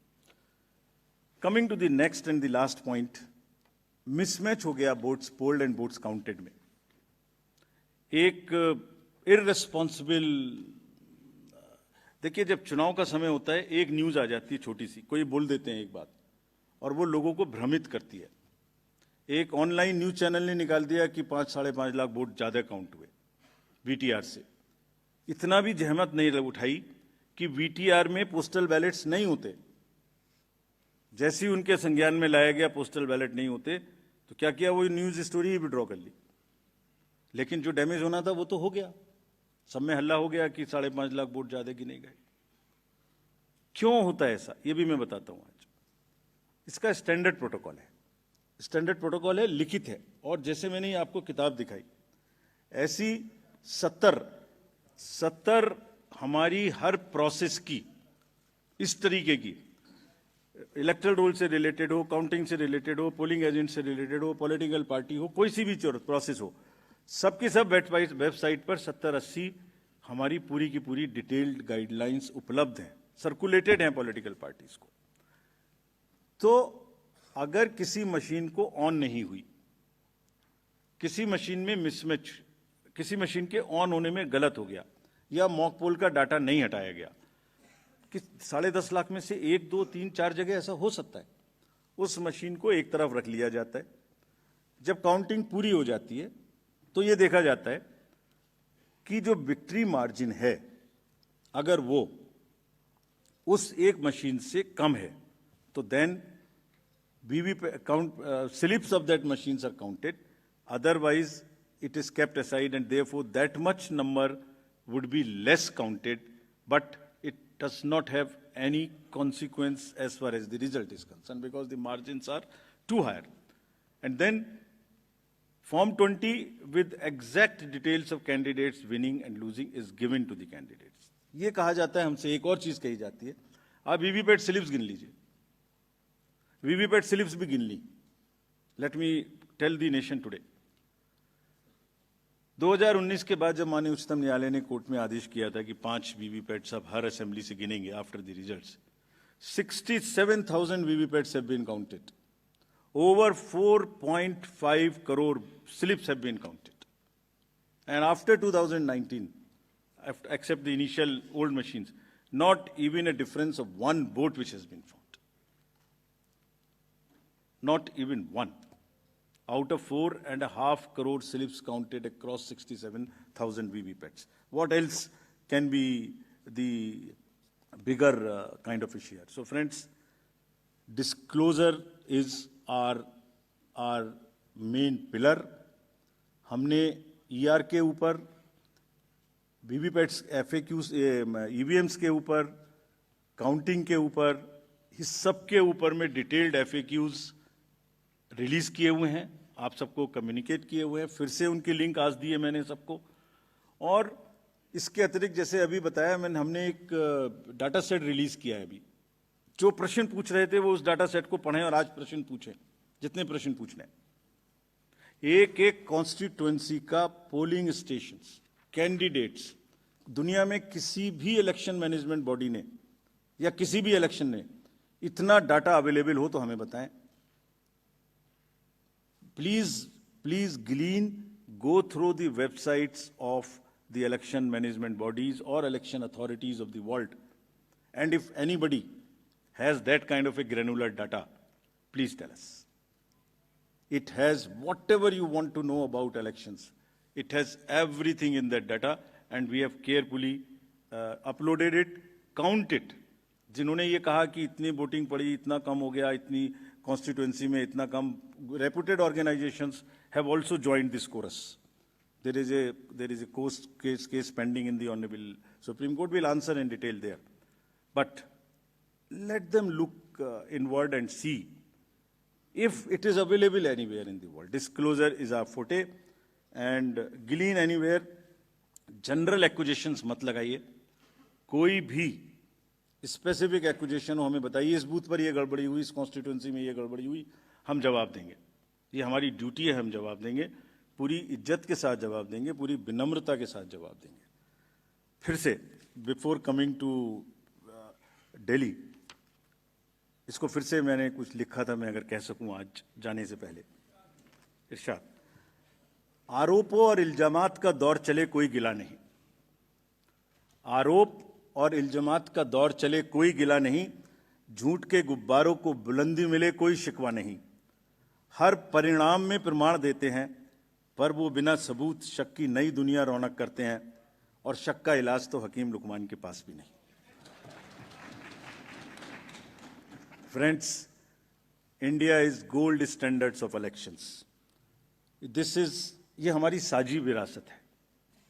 Coming to the next and the last point, mismatch हो गया votes polled and votes counted में। एक irresponsible, देखिए जब चुनाव का समय होता है एक न्यूज आ जाती है छोटी सी, कोई बोल देते हैं एक बात और वो लोगों को भ्रमित करती है। एक ऑनलाइन न्यूज चैनल ने निकाल दिया कि 5-5.5 लाख वोट ज्यादा काउंट हुए वीटीआर से। इतना भी जहमत नहीं उठाई कि वीटीआर में पोस्टल बैलेट्स नहीं होते। जैसे ही उनके संज्ञान में लाया गया पोस्टल बैलेट नहीं होते तो क्या किया, वो न्यूज स्टोरी ही विड्रॉ कर ली। लेकिन जो डैमेज होना था वो तो हो गया, सब में हल्ला हो गया कि 5.5 लाख वोट ज्यादा गिने गए। क्यों होता है ऐसा, ये भी मैं बताता हूं आज। इसका स्टैंडर्ड प्रोटोकॉल है, स्टैंडर्ड प्रोटोकॉल है, लिखित है। और जैसे मैंने आपको किताब दिखाई, ऐसी 70 हमारी हर प्रोसेस की इस तरीके की, इलेक्टोरल रोल से रिलेटेड हो, काउंटिंग से रिलेटेड हो, पोलिंग एजेंट से रिलेटेड हो, पॉलिटिकल पार्टी हो, कोई सी भी प्रोसेस हो, सबकी सब वेबसाइट पर 70-80 हमारी पूरी की पूरी डिटेल्ड गाइडलाइंस उपलब्ध हैं, सर्कुलेटेड हैं पॉलिटिकल पार्टीज को। तो अगर किसी मशीन को ऑन नहीं हुई, किसी मशीन में मिसमैच, किसी मशीन के ऑन होने में गलत हो गया, या मॉक पोल का डाटा नहीं हटाया गया, कि 10.5 लाख में से 1, 2, 3, 4 जगह ऐसा हो सकता है, उस मशीन को एक तरफ रख लिया जाता है। जब काउंटिंग पूरी हो जाती है तो यह देखा जाता है कि जो विक्ट्री मार्जिन है, अगर वो उस एक मशीन से कम है तो then slips of that machines are counted. Otherwise, it is kept aside, and therefore that much number would be less counted, but it does not have any consequence as far as the result is concerned, because the margins are too high. And then Form 20 with exact details of candidates winning and losing is given to the candidates. ये कहा जाता है, हमसे एक और चीज कही जाती है, आप वीवीपैट स्लिप्स गिन लीजिए। वीवीपैट स्लिप्स भी गिन ली। Let me tell the nation today. 2019 के बाद जब माननीय उच्चतम न्यायालय ने कोर्ट में आदेश किया था कि 5 वीवीपैट सब हर असेंबली से गिनेंगे after the results, 67,000 VVPATs have been counted, over 4.5 crore slips have been counted, and after 2019 except the initial old machines. Not even a difference of one vote which has been found. Not even one. Out of 4.5 crore slips counted across 67,000 VVPATs. What else can be the bigger kind of issue here? So friends, disclosure is our main pillar. हमने ER के ऊपर, वीवीपैट्स, FAQs, EVMs के ऊपर, counting के ऊपर, इस सब के ऊपर में डिटेल्ड FAQs रिलीज किए हुए हैं, आप सबको कम्युनिकेट किए हुए हैं, फिर से उनके लिंक आज दिए मैंने सबको। और इसके अतिरिक्त जैसे अभी बताया हमने एक डाटा सेट रिलीज किया है अभी। जो प्रश्न पूछ रहे थे वो उस डाटा सेट को पढ़ें और आज प्रश्न पूछें, जितने प्रश्न पूछने। एक एक कॉन्स्टिट्यूएंसी का पोलिंग स्टेशंस, कैंडिडेट्स, दुनिया में किसी भी इलेक्शन मैनेजमेंट बॉडी ने या किसी भी इलेक्शन ने इतना डाटा अवेलेबल हो तो हमें बताएं। Please glean, go through the websites of the election management bodies or election authorities of the world. And if anybody has that kind of a granular data, please tell us. It has whatever you want to know about elections. It has everything in that data, and we have carefully uploaded it, count it. जिन्होंने ये कहा कि इतनी voting पड़ी, इतना कम हो गया, इतनी कॉन्स्टिट्यूएंसी में इतना कम, reputed organizations have also joined this chorus. There is a case pending in the Honorable Supreme Court. We'll answer in detail there. But let them look inward and see if it is available anywhere in the world. Disclosure is our forte, and glean anywhere. General accusations मत लगाइए, कोई भी specific accusation हो हमें बताइए, इस booth पर ये गड़बड़ी हुई, इस कॉन्स्टिट्यूएंसी में ये गड़बड़ी हुई, हम जवाब देंगे। ये हमारी ड्यूटी है, हम जवाब देंगे, पूरी इज्जत के साथ जवाब देंगे, पूरी विनम्रता के साथ जवाब देंगे। फिर से बिफोर कमिंग टू दिल्ली, इसको फिर से मैंने कुछ लिखा था, मैं अगर कह सकूं आज जाने से पहले। इरशाद, आरोपों और इल्जामात का दौर चले कोई गिला नहीं। आरोप और इल्जामात का दौर चले कोई गिला नहीं, झूठ के गुब्बारों को बुलंदी मिले कोई शिकवा नहीं। हर परिणाम में प्रमाण देते हैं, पर वो बिना सबूत शक की नई दुनिया रौनक करते हैं, और शक का इलाज तो हकीम लुकमान के पास भी नहीं। Friends, India is gold standards of elections. ये हमारी साझी विरासत है,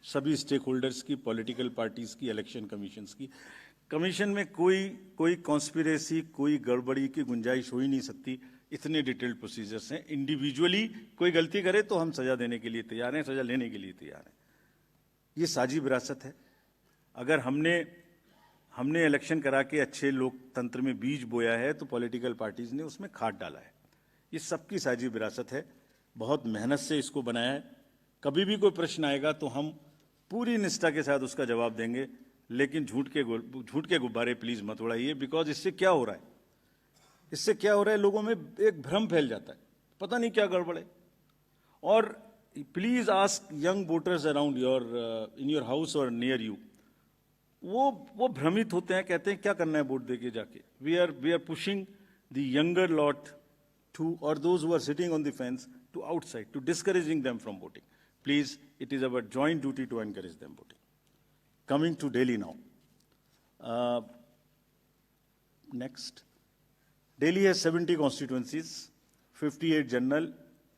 सभी स्टेक होल्डर्स की, पॉलिटिकल पार्टीज की, इलेक्शन कमीशंस की। कमीशन में कोई कॉन्स्पिरेसी, कोई गड़बड़ी की गुंजाइश हो ही नहीं सकती, इतने डिटेल्ड प्रोसीजर्स हैं। इंडिविजुअली कोई गलती करे तो हम सजा देने के लिए तैयार हैं, सजा लेने के लिए तैयार हैं। ये साझी विरासत है। अगर हमने इलेक्शन करा के अच्छे लोकतंत्र में बीज बोया है तो पॉलिटिकल पार्टीज ने उसमें खाद डाला है। ये सबकी साझी विरासत है, बहुत मेहनत से इसको बनाया है। कभी भी कोई प्रश्न आएगा तो हम पूरी निष्ठा के साथ उसका जवाब देंगे, लेकिन झूठ के गुब्बारे प्लीज मत उड़ाइए। बिकॉज इससे क्या हो रहा है, लोगों में एक भ्रम फैल जाता है, पता नहीं क्या गड़बड़ है। और please ask young voters around in your house और नियर यू, वो भ्रमित होते हैं, कहते हैं क्या करना है वोट देके जाके। We are pushing the younger lot to, और those who are sitting on the fence, to outside, to discouraging them from voting. Please, it is our joint duty to encourage them voting. Coming to Delhi now. Next. Delhi has 70 constituencies, 58 general,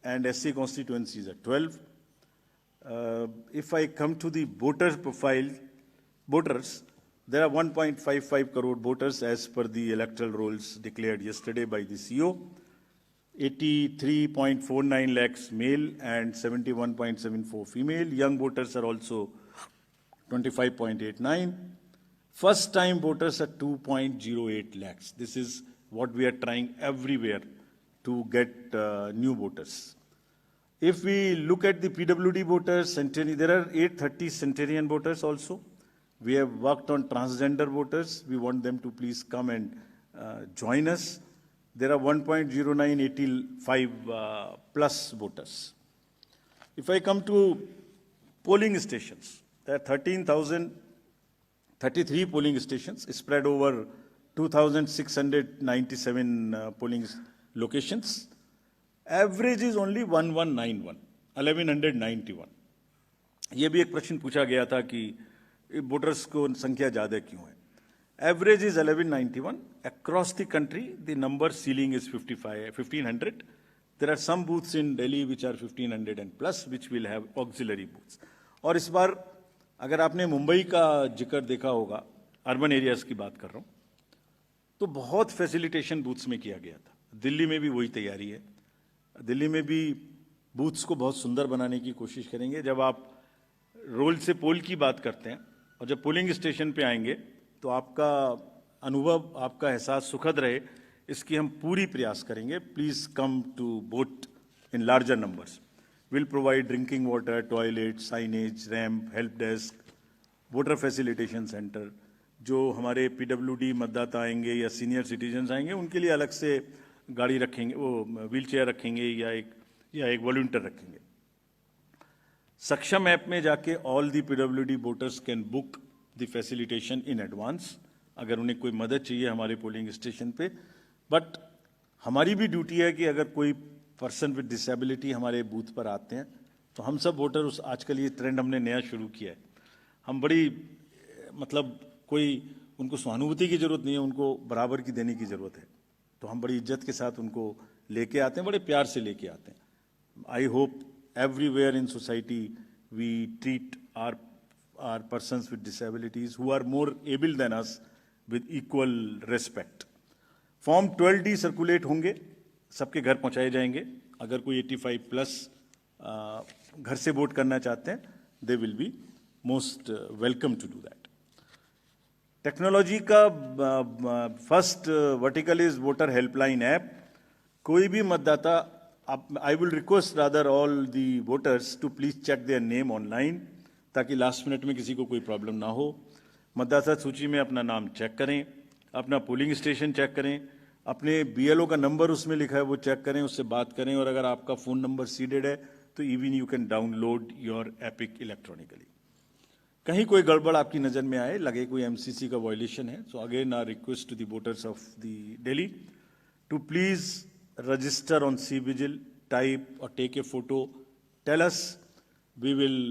and SC constituencies are 12. If I come to the voter profile, voters, there are 1.55 crore voters as per the electoral rolls declared yesterday by the CO. 83.49 lakhs male and 71.74 female. Young voters are also 25.89. First time voters are 2.08 lakhs. This is what we are trying everywhere to get new voters. If we look at the PWD voters, there are 830 centenarian voters also. We have worked on transgender voters. We want them to please come and join us. There are 1.0985 plus voters. If I come to polling stations, there are 13,000 33 polling stations spread over 2,697 polling locations. Average is only 1191, 1191. ये भी एक प्रश्न पूछा गया था कि voters को संख्या ज़्यादा क्यों है. Average is 1191. Across the country, the number ceiling is 1500. There are some booths in Delhi which are 1500 and plus, which will have auxiliary booths. और इस बार अगर आपने मुंबई का जिक्र देखा होगा, अर्बन एरियाज की बात कर रहा हूँ, तो बहुत फैसिलिटेशन बूथ्स में किया गया था. दिल्ली में भी वही तैयारी है. दिल्ली में भी बूथ्स को बहुत सुंदर बनाने की कोशिश करेंगे. जब आप रोल से पोल की बात करते हैं और जब पोलिंग स्टेशन पे आएंगे तो आपका अनुभव, आपका एहसास सुखद रहे, इसकी हम पूरी प्रयास करेंगे. Please come to vote in larger numbers. Will provide drinking water, toilet, signage, ramp, help desk, voter facilitation centre. जो हमारे पीडब्ल्यूडी मतदाता आएंगे या सीनियर सिटीजन्स आएंगे उनके लिए अलग से गाड़ी रखेंगे, वो व्हील चेयर रखेंगे या एक वॉलंटियर रखेंगे. सक्षम ऐप में जाके all the PWD voters can book the facilitation in advance अगर उन्हें कोई मदद चाहिए हमारे पोलिंग स्टेशन पे. बट हमारी भी ड्यूटी है कि अगर कोई पर्सन विद डिसेबिलिटी हमारे बूथ पर आते हैं तो हम सब वोटर उस, आजकल ये ट्रेंड हमने नया शुरू किया है, हम बड़ी मतलब कोई उनको सहानुभूति की जरूरत नहीं है, उनको बराबर की देने की जरूरत है. तो हम बड़ी इज्जत के साथ उनको लेके आते हैं, बड़े प्यार से लेके आते हैं. I hope everywhere in society we treat our persons with disabilities who are more able than us with equal respect. Form 12D circulate होंगे, सबके घर पहुंचाए जाएंगे. अगर कोई 85 प्लस घर से वोट करना चाहते हैं they will be most welcome to do that. Technology का first vertical is voter helpline app. कोई भी मतदाता, I will request rather all the voters to please check their name online ताकि लास्ट मिनट में किसी को कोई प्रॉब्लम ना हो. मतदाता सूची में अपना नाम चेक करें, अपना पोलिंग स्टेशन चेक करें, अपने BLO का नंबर उसमें लिखा है वो चेक करें, उससे बात करें. और अगर आपका फ़ोन नंबर सीडेड है तो even you can download your epic electronically. कहीं कोई गड़बड़ आपकी नज़र में आए, लगे कोई MCC का वायलेशन है, so again our request to the voters of the Delhi to please register on CVigil, type or take a photo, tell us. We will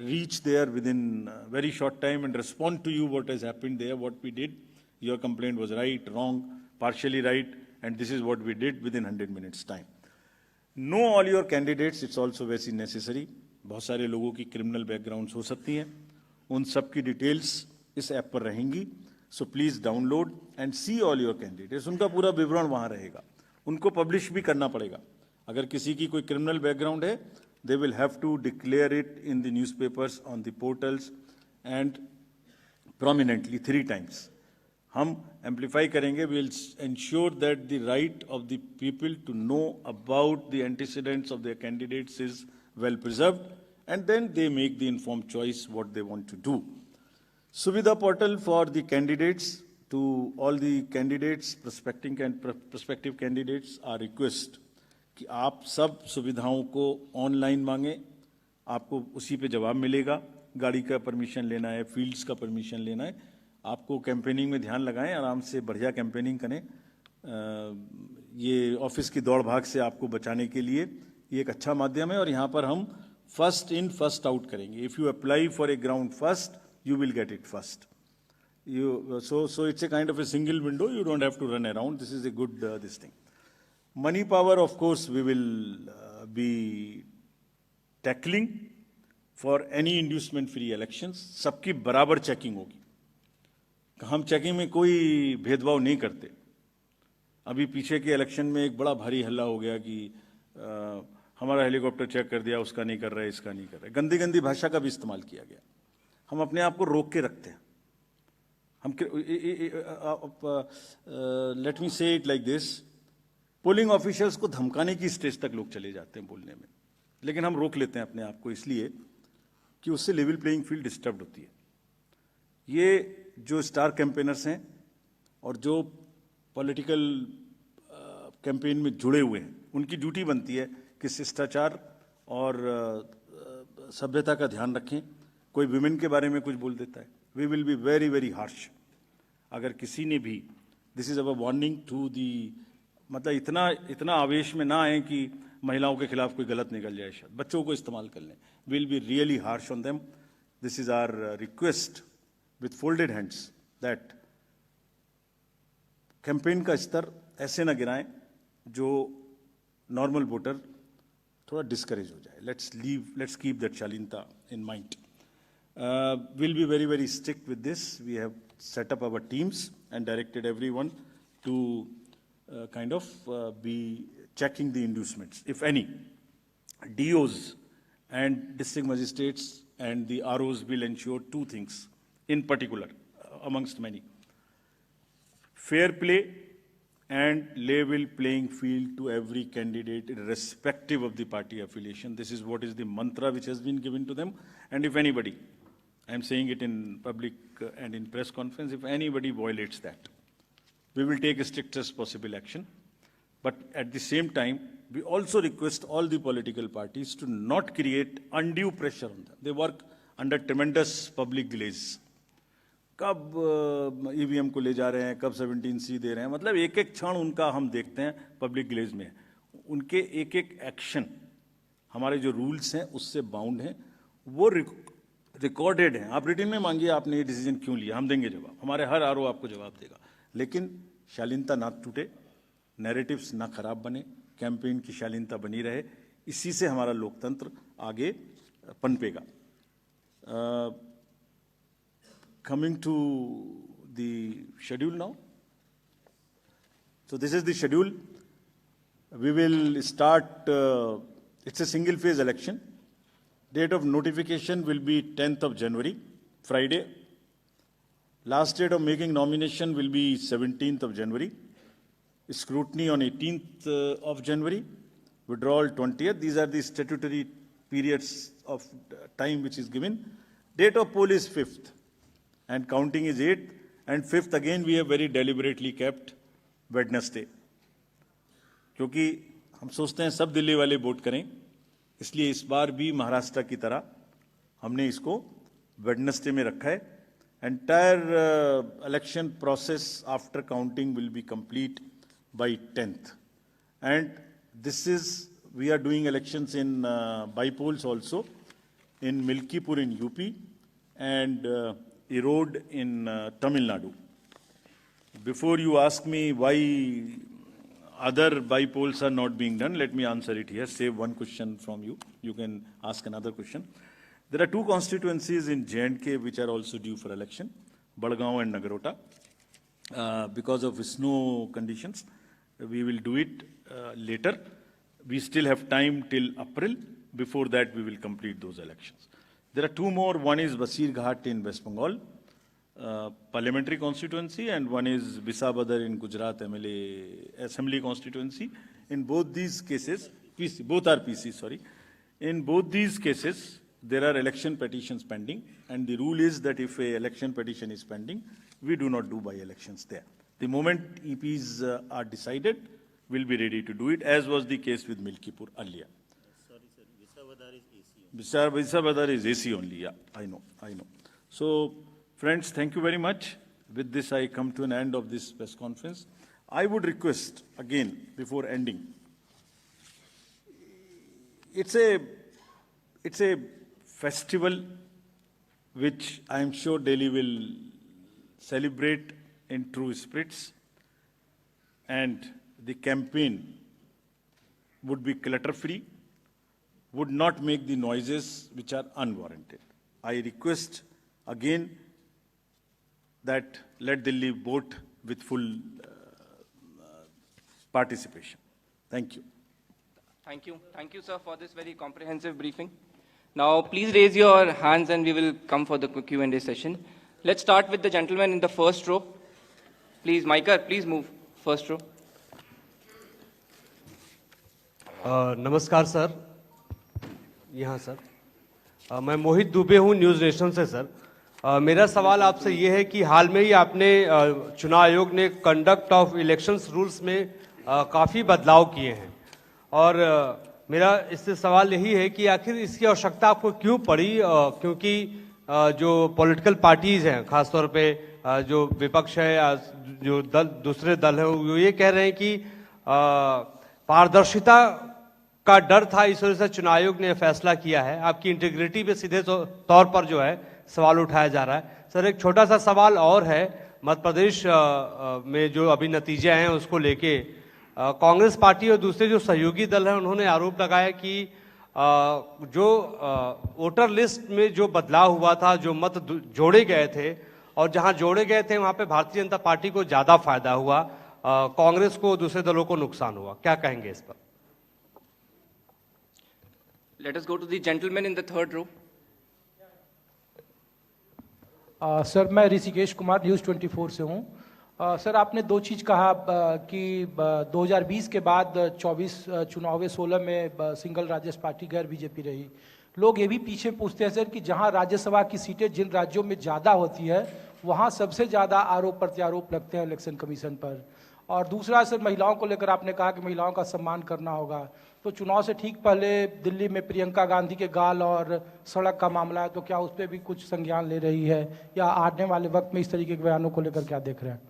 reach there within a very short time and respond to you what has happened there, what we did. Your complaint was right, wrong, partially right, and this is what we did within 100 minutes time. Know all your candidates, it's also very necessary. बहुत सारे लोगों की criminal backgrounds हो सकती हैं, उन सब की details इस ऐप पर रहेंगी. So please download and see all your candidates. उनका पूरा विवरण वहाँ रहेगा. उनको पब्लिश भी करना पड़ेगा. अगर किसी की कोई क्रिमिनल बैकग्राउंड है they will have to declare it in the newspapers, on the portals and prominently 3 times. हम एम्पलीफाई करेंगे. We will ensure that the right of the people to know about the antecedents of their candidates is well preserved and then they make the informed choice what they want to do. Suvidha portal for the candidates. To all the candidates, prospective candidates, our request कि आप सब सुविधाओं को online मांगें, आपको उसी पे जवाब मिलेगा. गाड़ी का परमिशन लेना है, फील्ड्स का परमिशन लेना है, आपको कैंपेनिंग में ध्यान लगाएं, आराम से बढ़िया कैंपेनिंग करें. ये ऑफिस की दौड़ भाग से आपको बचाने के लिए ये एक अच्छा माध्यम है. और यहाँ पर हम फर्स्ट इन फर्स्ट आउट करेंगे. If you apply for a ground first you will get it first. So it's a kind of a single window. You don't have to run around. This is a good this thing. Money power, of course, we will be tackling for any inducement-free elections. सबकी बराबर checking होगी. हम checking में कोई भेदभाव नहीं करते. अभी पीछे के इलेक्शन में एक बड़ा भारी हल्ला हो गया कि हमारा हेलीकॉप्टर चेक कर दिया, उसका नहीं कर रहा है, इसका नहीं कर रहा है. गंदी गंदी भाषा का भी इस्तेमाल किया गया. हम अपने आप को रोक के रखते हैं. हम लेट मी से it like this. Polling officials को धमकाने की स्टेज तक लोग चले जाते हैं बोलने में, लेकिन हम रोक लेते हैं अपने आप को इसलिए कि उससे लेवल प्लेइंग फील्ड डिस्टर्ब होती है. ये जो स्टार कैंपेनर्स हैं और जो पॉलिटिकल कैंपेन में जुड़े हुए हैं उनकी ड्यूटी बनती है कि शिष्टाचार और सभ्यता का ध्यान रखें. कोई विमेन के बारे में कुछ बोल देता है, we will be very, very harsh. अगर किसी ने भी, this is our warning to the, मतलब इतना आवेश में ना आए कि महिलाओं के खिलाफ कोई गलत निकल जाए, शायद बच्चों को इस्तेमाल कर लें. We'll be really harsh on them. This is our request with folded hands that campaign का स्तर ऐसे ना गिराएं जो नॉर्मल वोटर थोड़ा डिस्करेज हो जाए. लेट्स कीप दैट शालीनता in mind. We'll be very, very strict with this. We have set up our teams and directed everyone to kind of be checking the inducements, if any. DOs and district magistrates and the ROs will ensure two things in particular, amongst many. Fair play and level playing field to every candidate irrespective of the party affiliation. This is what is the mantra which has been given to them. And if anybody, I am saying it in public and in press conference, if anybody violates that, we will take the strictest possible action. But at the same time, we also request all the political parties to not create undue pressure on them. They work under tremendous public glaze. कब EVM को ले जा रहे हैं, कब 17C दे रहे हैं, मतलब एक एक क्षण उनका हम देखते हैं पब्लिक ग्लेज में. उनके एक एक एक्शन हमारे जो रूल्स हैं उससे बाउंड हैं, वो रिकॉर्डेड हैं. आप रिटन में मांगिए आपने ये डिसीजन क्यों लिया, हम देंगे जवाब. हमारे हर आरओ आपको जवाब देगा. लेकिन शालीनता ना टूटे, नैरेटिव्स ना खराब बने, कैंपेन की शालीनता बनी रहे. इसी से हमारा लोकतंत्र आगे पनपेगा. Coming to the schedule now. So this is the schedule. We will start, it's a single phase election. Date of notification will be 10th of January, Friday. Last date of making nomination will be 17th of January. Scrutiny on 18th of January. Withdrawal 20th. These are the statutory periods of time which is given. Date of poll is 5th. And counting is 8th, and 5th again we have very deliberately kept Wednesday. क्योंकि हम सोचते हैं सब दिल्ली वाले vote करें, इसलिए इस बार भी महाराष्ट्र की तरह हमने इसको वेडनेसडे में रखा है. Entire election process after counting will be complete by 10th. And this is, we are doing elections in by-polls also, in Milkipur in UP, and Erode in Tamil Nadu. Before you ask me why other by-polls are not being done, let me answer it here. Save one question from you. You can ask another question. There are two constituencies in J&K which are also due for election, Badgaon and Nagarota. Because of snow conditions, we will do it later. We still have time till April. Before that, we will complete those elections. There are two more. One is Basirghat in West Bengal, parliamentary constituency, and one is Visabadar in Gujarat MLA assembly constituency. In both these cases, both are PC, sorry. In both these cases, there are election petitions pending, and the rule is that if an election petition is pending, we do not do by-elections there. The moment EPs are decided, we'll be ready to do it, as was the case with Milkipur earlier. Visabadar is AC only, yeah, I know. So, friends, thank you very much. With this, I come to an end of this press conference. I would request, again, before ending, it's a festival which I am sure Delhi will celebrate in true spirits, and the campaign would be clutter-free, would not make the noises which are unwarranted. I request again that let Delhi vote with full participation. Thank you. Thank you. Thank you, sir, for this very comprehensive briefing. Now, please raise your hands and we will come for the Q&A session. Let's start with the gentleman in the first row. Please, Micah, please move. First row. नमस्कार sir, यहाँ sir मैं मोहित दुबे हूँ news nation से sir. मेरा सवाल आपसे ये है कि हाल में ही आपने चुनाव आयोग ने कंडक्ट ऑफ इलेक्शंस रूल्स में काफ़ी बदलाव किए हैं, और मेरा इससे सवाल यही है कि आखिर इसकी आवश्यकता आपको क्यों पड़ी, क्योंकि जो पॉलिटिकल पार्टीज हैं, खासतौर पे जो विपक्ष है या जो दूसरे दल हैं, वो ये कह रहे हैं कि पारदर्शिता का डर था, इस वजह से चुनाव आयोग ने फैसला किया है। आपकी इंटीग्रिटी पे सीधे तौर पर जो है सवाल उठाया जा रहा है। सर, एक छोटा सा सवाल और है, मध्य प्रदेश में जो अभी नतीजे आए हैं उसको लेके कांग्रेस पार्टी और दूसरे जो सहयोगी दल हैं उन्होंने आरोप लगाया कि जो वोटर लिस्ट में जो बदलाव हुआ था, जो मत जोड़े गए थे और जहां जोड़े गए थे वहां पे भारतीय जनता पार्टी को ज्यादा फायदा हुआ, कांग्रेस को, दूसरे दलों को नुकसान हुआ। क्या कहेंगे इस पर? Let us go to the gentleman in the third row. Sir, मैं ऋषिकेश कुमार न्यूज़ 24 से हूँ। सर, आपने दो चीज़ कहा कि 2020 के बाद 24 चुनाव 16 में सिंगल राज्य पार्टी गैर बीजेपी रही। लोग ये भी पीछे पूछते हैं सर कि जहाँ राज्यसभा की सीटें जिन राज्यों में ज़्यादा होती है वहाँ सबसे ज़्यादा आरोप प्रत्यारोप लगते हैं इलेक्शन कमीशन पर। और दूसरा सर, महिलाओं को लेकर आपने कहा कि महिलाओं का सम्मान करना होगा, तो चुनाव से ठीक पहले दिल्ली में प्रियंका गांधी के गाल और सड़क का मामला है, तो क्या उस पर भी कुछ संज्ञान ले रही है या आने वाले वक्त में इस तरीके के बयानों को लेकर क्या देख रहे हैं?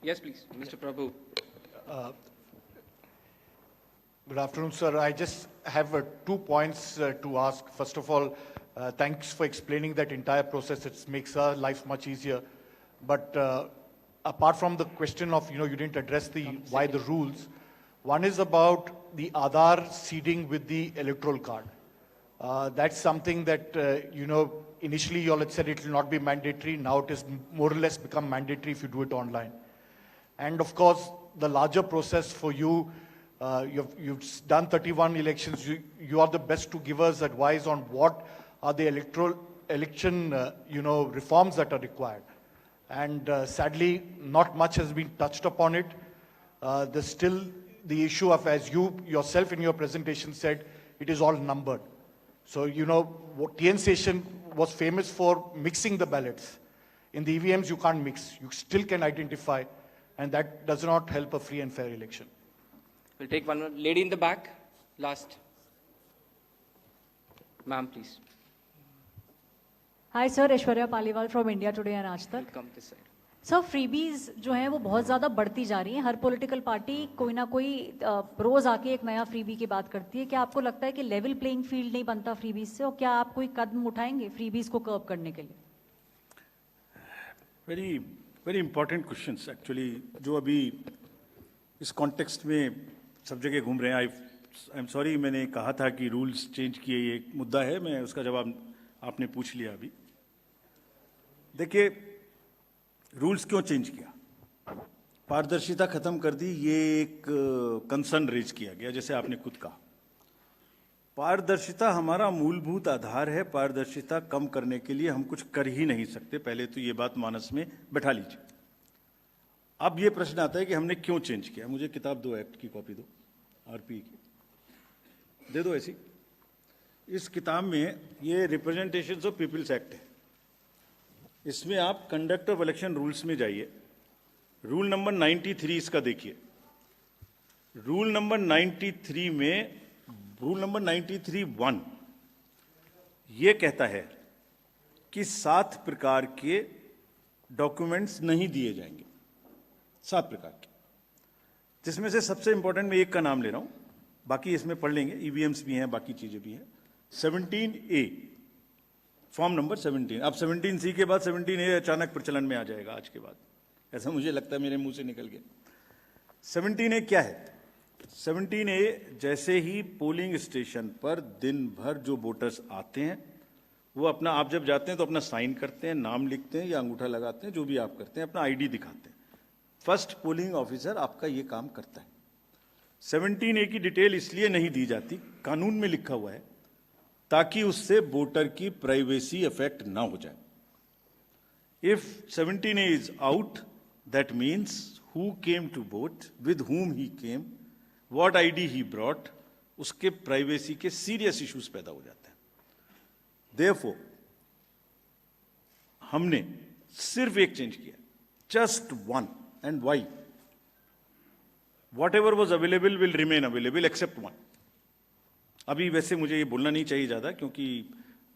Yes, please, Mr. Prabhu. Good afternoon, sir. I just have 2 points to ask. First of all, thanks for explaining that entire process. It makes our life much easier. But apart from the question of, you didn't address why the rules. One is about the Aadhaar seeding with the electoral card. That's something that, initially you all had said it will not be mandatory. Now it is more or less become mandatory if you do it online. And of course, the larger process for you, you've done 31 elections. You are the best to give us advice on what are the election, reforms that are required. And sadly, not much has been touched upon it. There's still the issue of, as you yourself in your presentation said, it is all numbered. So, what TN Station was famous for mixing the ballots. In the EVMs, you can't mix. You still can identify, and that does not help a free and fair election. We'll take one more. Lady in the back, last. Ma'am, please. Hi sir, Aishwarya Paliwal from India Today and Aaj Tak. Come this side. Sir, freebies जो हैं वो बहुत ज़्यादा बढ़ती जा रही हैं। हर political party कोई ना कोई रोज़ आके एक नया फ्रीबी की बात करती है। क्या आपको लगता है कि लेवल प्लेइंग फील्ड नहीं बनता फ्रीबीज से, और क्या आप कोई कदम उठाएंगे फ्रीबीज को कर्व करने के लिए? Very very important questions actually, जो अभी इस कॉन्टेक्स्ट में सब जगह घूम रहे हैं। आई एम सॉरी, मैंने कहा था कि रूल्स चेंज किए, ये एक मुद्दा है, मैं उसका जवाब आपने पूछ लिया अभी। देखिए, रूल्स क्यों चेंज किया? पारदर्शिता खत्म कर दी, ये एक कंसर्न रेज किया गया, जैसे आपने खुद कहा। पारदर्शिता हमारा मूलभूत आधार है। पारदर्शिता कम करने के लिए हम कुछ कर ही नहीं सकते। पहले तो ये बात मानस में बैठा लीजिए। अब ये प्रश्न आता है कि हमने क्यों चेंज किया। मुझे किताब दो, एक्ट की कॉपी दो, आरपी की दे दो ऐसी। इस किताब में ये रिप्रेजेंटेशंस ऑफ पीपल्स एक्ट है। इसमें आप कंडक्ट ऑफ इलेक्शन रूल्स में जाइए, रूल नंबर 93 इसका देखिए। रूल नंबर 93 में, रूल नंबर 93(1) ये कहता है कि 7 प्रकार के डॉक्यूमेंट्स नहीं दिए जाएंगे, 7 प्रकार के, जिसमें से सबसे इंपॉर्टेंट मैं एक का नाम ले रहा हूं, बाकी इसमें पढ़ लेंगे। ईवीएम्स भी हैं, बाकी चीजें भी हैं। 17A, form number 17। अब 17C के बाद 17A अचानक प्रचलन में आ जाएगा आज के बाद, ऐसा मुझे लगता है, मेरे मुंह से निकल गया। 17A क्या है? 17A, जैसे ही पोलिंग स्टेशन पर दिन भर जो वोटर्स आते हैं, वो अपना, आप जब जाते हैं तो अपना साइन करते हैं, नाम लिखते हैं या अंगूठा लगाते हैं, जो भी आप करते हैं, अपना आईडी दिखाते हैं। फर्स्ट पोलिंग ऑफिसर आपका ये काम करता है। 17A की डिटेल इसलिए नहीं दी जाती, कानून में लिखा हुआ है, ताकि उससे वोटर की प्राइवेसी अफेक्ट ना हो जाए। If 17A is out, that means who came to vote, with whom he came, what ID he brought, उसके प्राइवेसी के सीरियस इश्यूज पैदा हो जाते हैं। देयरफॉर हमने सिर्फ एक चेंज किया, just one, and why? Whatever was available will remain available except one. अभी वैसे मुझे ये बोलना नहीं चाहिए ज़्यादा, क्योंकि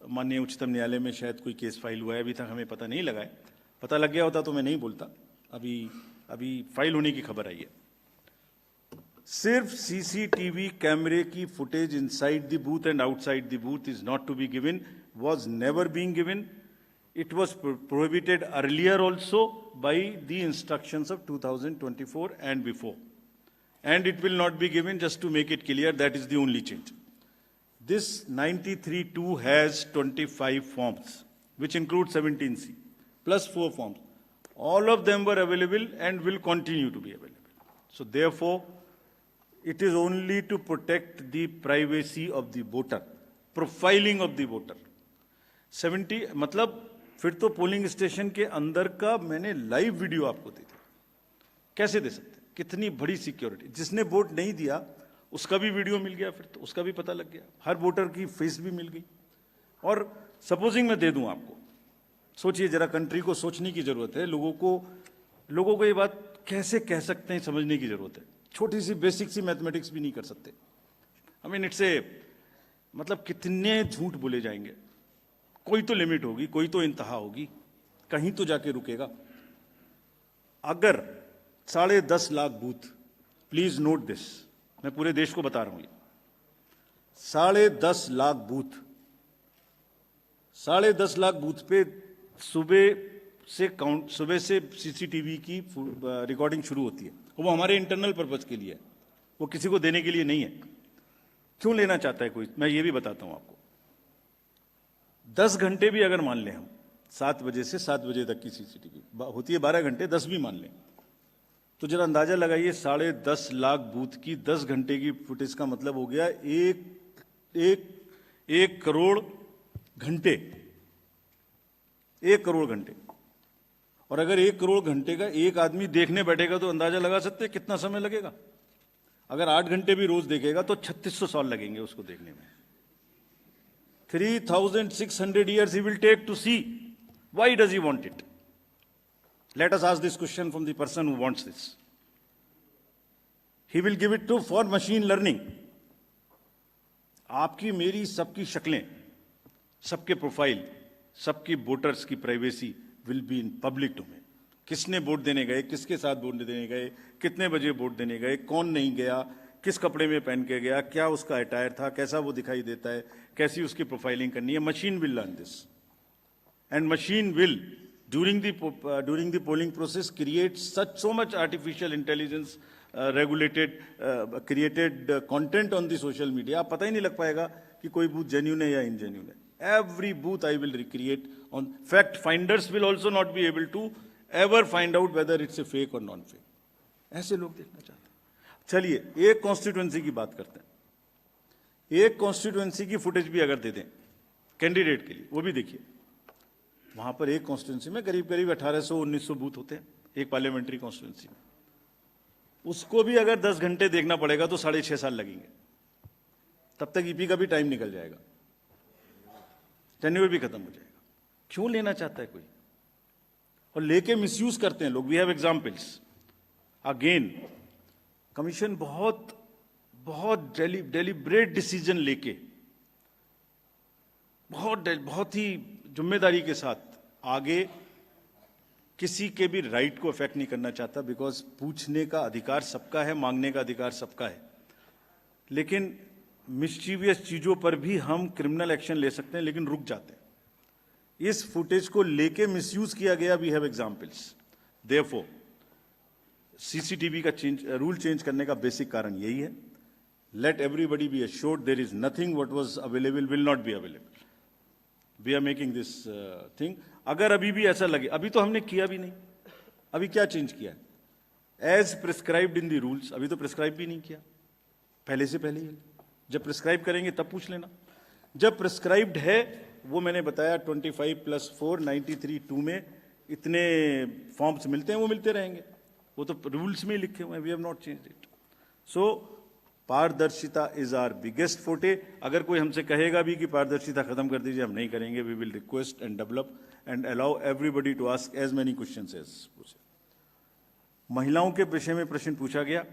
माननीय उच्चतम न्यायालय में शायद कोई केस फाइल हुआ है, अभी तक हमें पता नहीं लगा है। पता लग गया होता तो मैं नहीं बोलता। अभी फाइल होने की खबर आई है। सिर्फ सीसीटीवी कैमरे की footage inside the booth and outside the booth is not to be given, was never being given. It was prohibited earlier also by the instructions of 2024 and before. And it will not be given, just to make it clear, that is the only change. This 93-2 has 25 forms, which include 17C, plus 4 forms. All of them were available and will continue to be available. So therefore, it is only to protect the privacy of the voter, profiling of the voter. 70 मतलब फिर तो polling station के अंदर का मैंने live video आपको दे दिया। कैसे दे सकते? कितनी बड़ी सिक्योरिटी। जिसने वोट नहीं दिया उसका भी वीडियो मिल गया, फिर तो उसका भी पता लग गया, हर वोटर की फेस भी मिल गई। और सपोजिंग मैं दे दूं आपको, सोचिए जरा, कंट्री को सोचने की जरूरत है। लोगों को ये बात कैसे कह सकते हैं, समझने की जरूरत है। छोटी सी बेसिक सी मैथमेटिक्स भी नहीं कर सकते। आई मीन इट्स ए, मतलब कितने झूठ बोले जाएंगे। कोई तो लिमिट होगी, कोई तो इंतहा होगी, कहीं तो जाके रुकेगा। अगर 10.5 lakh booth, please note this, मैं पूरे देश को बता रहा हूं, ये 10.5 लाख बूथ, 10.5 लाख बूथ पे सुबह से सीसीटीवी की रिकॉर्डिंग शुरू होती है। वो हमारे इंटरनल पर्पज के लिए है, वो किसी को देने के लिए नहीं है। क्यों लेना चाहता है कोई, मैं ये भी बताता हूं आपको। 10 घंटे भी अगर मान लें हम, 7 बजे से 7 बजे तक की सीसीटीवी होती है, 12 घंटे, 10 भी मान लें, तो जरा अंदाजा लगाइए 10.5 लाख बूथ की 10 घंटे की फुटेज का मतलब हो गया 1 करोड़ घंटे। 1 करोड़ घंटे। और अगर 1 करोड़ घंटे का एक आदमी देखने बैठेगा तो अंदाजा लगा सकते हैं कितना समय लगेगा। अगर 8 घंटे भी रोज देखेगा तो 3600 साल लगेंगे उसको देखने में। 3,600 years he will take to see. Why does he want it? Let us ask this question from the person who wants this. He will give it to for machine learning. आपकी मेरी सबकी शक्लें, सबके प्रोफाइल, सबकी voters की privacy will be in public domain. किसने vote देने गए, किसके साथ वोट देने गए, कितने बजे वोट देने गए, कौन नहीं गया, किस कपड़े में पहन के गया, क्या उसका अटायर था, कैसा वो दिखाई देता है, कैसी उसकी प्रोफाइलिंग करनी है। Machine will learn this and machine will during the polling process create so much artificial intelligence created content on the social media, आप पता ही नहीं लग पाएगा कि कोई बूथ जेन्युइन है या इनजेन्युइन है। Every booth I will recreate on fact finders will also not be able to ever find out whether it's a fake or non-fake. ऐसे लोग देखना चाहते हैं। चलिए एक कॉन्स्टिट्यूएंसी की बात करते हैं। एक कॉन्स्टिट्यूएंसी की फुटेज भी अगर दे दें कैंडिडेट के लिए, वो भी देखिए। वहां पर एक कॉन्स्टिट्यूएंसी में करीब 1800-1900 बूथ होते हैं एक पार्लियामेंट्री कॉन्स्टिट्यूएंसी में। उसको भी अगर 10 घंटे देखना पड़ेगा तो 6.5 साल लगेंगे। तब तक ईपी का भी टाइम निकल जाएगा, टेन्योर भी खत्म हो जाएगा। क्यों लेना चाहता है कोई? और लेके मिसयूज करते हैं लोग। We have examples. Again commission बहुत डेलिब्रेट डिसीजन लेके बहुत ही जिम्मेदारी के साथ आगे किसी के भी राइट को अफेक्ट नहीं करना चाहता, बिकॉज पूछने का अधिकार सबका है, मांगने का अधिकार सबका है। लेकिन मिस्चीवियस चीजों पर भी हम क्रिमिनल एक्शन ले सकते हैं, लेकिन रुक जाते हैं। इस फुटेज को लेके मिसयूज किया गया। We have examples. Therefore CCTV का रूल चेंज करने का बेसिक कारण यही है। Let everybody be assured there is nothing what was available will not be available. We are making this thing. अगर अभी भी ऐसा लगे, अभी तो हमने किया भी नहीं, अभी क्या चेंज किया है? As prescribed in the rules. अभी तो प्रिस्क्राइब भी नहीं किया, पहले से पहले ही। जब प्रिस्क्राइब करेंगे तब पूछ लेना। जब प्रिस्क्राइब्ड है, वो मैंने बताया 25+4 93(2) में इतने फॉर्म्स मिलते हैं, वो मिलते रहेंगे। वो तो रूल्स में ही लिखे हुए हैं। We have not changed it. So पारदर्शिता इज आवर बिगेस्ट फोटे। अगर कोई हमसे कहेगा भी कि पारदर्शिता खत्म कर दीजिए, हम नहीं करेंगे। We will request and develop and allow everybody to ask as many questions as possible. महिलाओं के विषय में प्रश्न पूछा गया।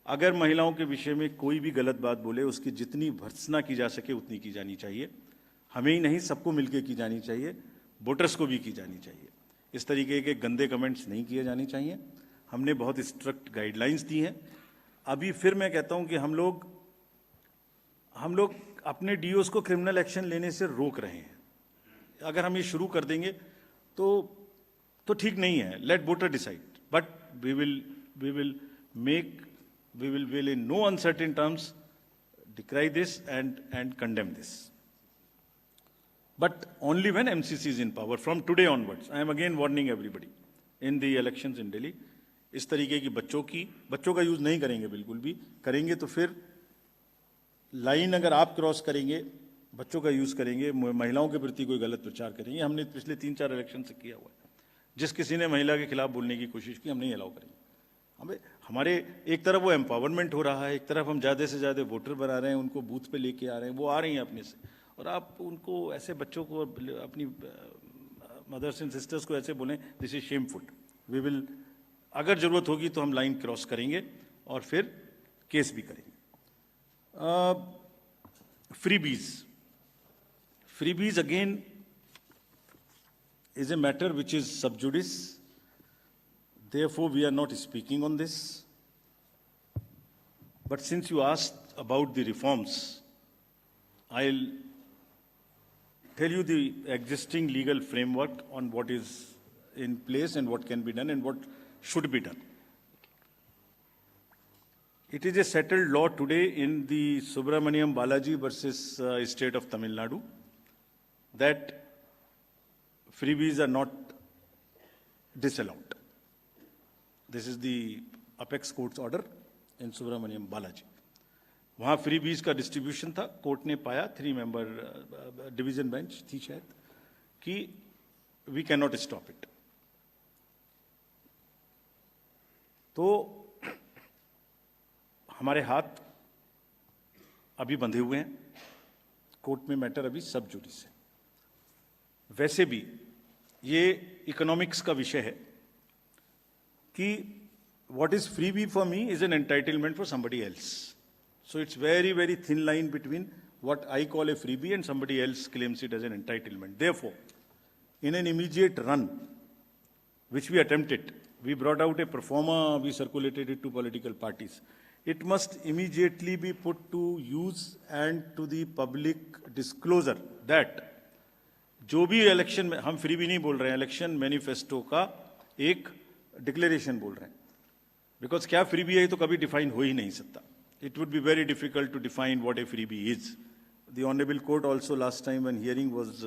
अगर महिलाओं के विषय में कोई भी गलत बात बोले, उसकी जितनी भर्त्सना की जा सके उतनी की जानी चाहिए। हमें ही नहीं, सबको मिलकर की जानी चाहिए, वोटर्स को भी की जानी चाहिए। इस तरीके के गंदे कमेंट्स नहीं किए जाने चाहिए। हमने बहुत स्ट्रिक्ट गाइडलाइंस दी हैं। अभी फिर मैं कहता हूं कि हम लोग अपने डीओस को क्रिमिनल एक्शन लेने से रोक रहे हैं। अगर हम ये शुरू कर देंगे तो ठीक नहीं है। Let voter decide, but we will in no uncertain terms decry this and condemn this, but only when MCC is in power. From today onwards, I am again warning everybody in the elections in Delhi, इस तरीके की बच्चों का use नहीं करेंगे। बिल्कुल भी करेंगे तो फिर लाइन अगर आप क्रॉस करेंगे, बच्चों का यूज करेंगे, महिलाओं के प्रति कोई गलत प्रचार करेंगे, हमने पिछले 3-4 इलेक्शन से किया हुआ है। जिस किसी ने महिला के खिलाफ बोलने की कोशिश की, हम नहीं अलाउ करेंगे। हमारे एक तरफ वो एम्पावरमेंट हो रहा है, एक तरफ हम ज़्यादा से ज़्यादा वोटर बना रहे हैं, उनको बूथ पे लेके आ रहे हैं, वो आ रही हैं अपने से, और आप उनको ऐसे बच्चों को, अपनी मदर्स एंड सिस्टर्स को ऐसे बोलें, this is shameful. We will, अगर ज़रूरत होगी तो हम लाइन क्रॉस करेंगे और फिर केस भी करेंगे। Freebies again is a matter which is सब जुडिस, therefore we are not speaking on this. But since you asked about the reforms, I'll tell you the existing legal framework on what is in place and what can be done and what should be done. It is a settled law today in the Subramaniam Balaji versus State of Tamil Nadu that freebies are not disallowed. This is the apex court's order in Subramaniam Balaji. वहाँ freebies का distribution था, court ने पाया, 3 member division bench थी शायद, कि we can not stop it. तो हमारे हाथ अभी बंधे हुए हैं, कोर्ट में मैटर अभी सब जुडिस है। वैसे भी ये इकोनॉमिक्स का विषय है कि what is freebie for me is an entitlement for somebody else. So it's very, very thin line between what I call a freebie and somebody else claims it as an entitlement. Therefore, in an immediate run, which we attempted, we brought out a pro forma, we circulated it to political parties. It must immediately be put to use and to the public disclosure that जो भी election में, हम freebie नहीं बोल रहे हैं, election manifesto का एक डिक्लेरेशन बोल रहे हैं, बिकॉज क्या फ्रीबी है तो कभी डिफाइन हो ही नहीं सकता। It would be very difficult to define what a freebie is. The honourable court also last time when hearing was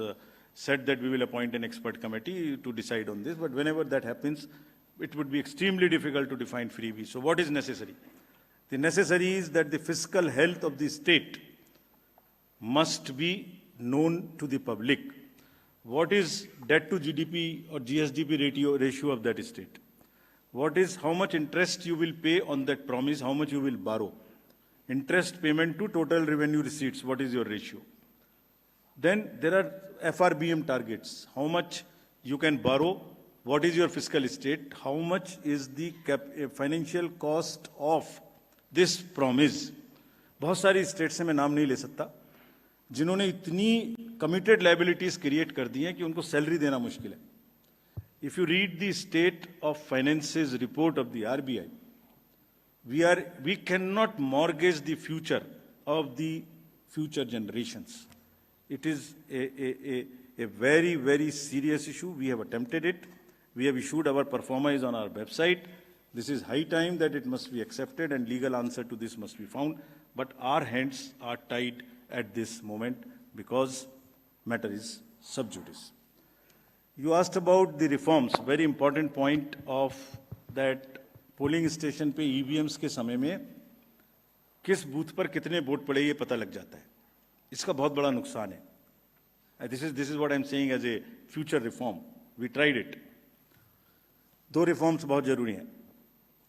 said that we will appoint an expert committee to decide on this, but whenever that happens, it would be extremely difficult to define freebie. So what is necessary? The necessary is that the fiscal health of the state must be known to the public. What is debt to GDP or GSDP ratio of that state? What is how much interest you will pay on that promise, how much you will borrow? Interest payment to total revenue receipts, what is your ratio? Then there are FRBM targets, how much you can borrow, what is your fiscal state, how much is the financial cost of this promise. बहुत सारी states से मैं नाम नहीं ले सकता जिन्होंने इतनी कमिटेड लायबिलिटीज क्रिएट कर दी हैं कि उनको सैलरी देना मुश्किल है। If you read the state of finances report of the RBI, we cannot mortgage the future of the future generations. It is a very, very serious issue. We have attempted it. We have issued our performance on our website. This is high time that it must be accepted and legal answer to this must be found. But our hands are tied at this moment because matter is sub judice. You asked about the reforms. Very important point of that polling station पे EVMs के समय में किस booth पर कितने vote पड़े ये पता लग जाता है। इसका बहुत बड़ा नुकसान है। This is what I'm saying as a future reform. We tried it. 2 reforms बहुत जरूरी हैं।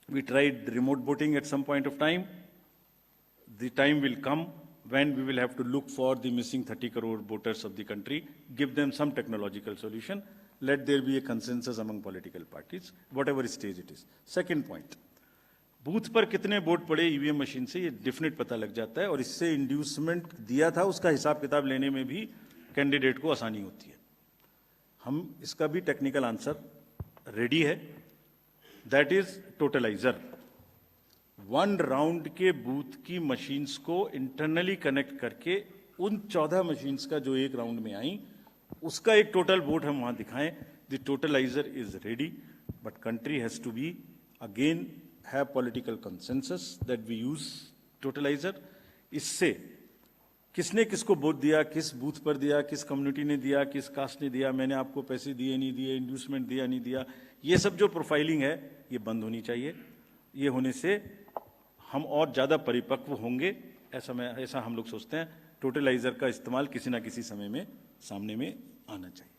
We tried remote voting at some point of time. The time will come when we will have to look for the missing 30 crore voters of the country, give them some technological solution, let there be a consensus among political parties, whatever stage it is. Second point, booth पर कितने vote पड़े EVM machine से ये definite पता लग जाता है और इससे इंड्यूसमेंट दिया था उसका हिसाब किताब लेने में भी कैंडिडेट को आसानी होती है। हम इसका भी टेक्निकल आंसर रेडी है, दैट इज टोटलाइजर। 1 राउंड के बूथ की मशीन्स को इंटरनली कनेक्ट करके उन 14 मशीन्स का जो एक राउंड में आई उसका एक टोटल वोट हम वहां दिखाएं। The totaliser is ready, but country has to be again have political consensus that we use totaliser. इससे किसने किसको वोट दिया, किस बूथ पर दिया, किस कम्युनिटी ने दिया, किस कास्ट ने दिया, मैंने आपको पैसे दिए नहीं दिए, इंड्यूसमेंट दिया नहीं दिया, ये सब जो प्रोफाइलिंग है ये बंद होनी चाहिए। ये होने से हम और ज़्यादा परिपक्व होंगे, ऐसा हम लोग सोचते हैं। टोटलाइजर का इस्तेमाल किसी ना किसी समय में सामने में आना चाहिए।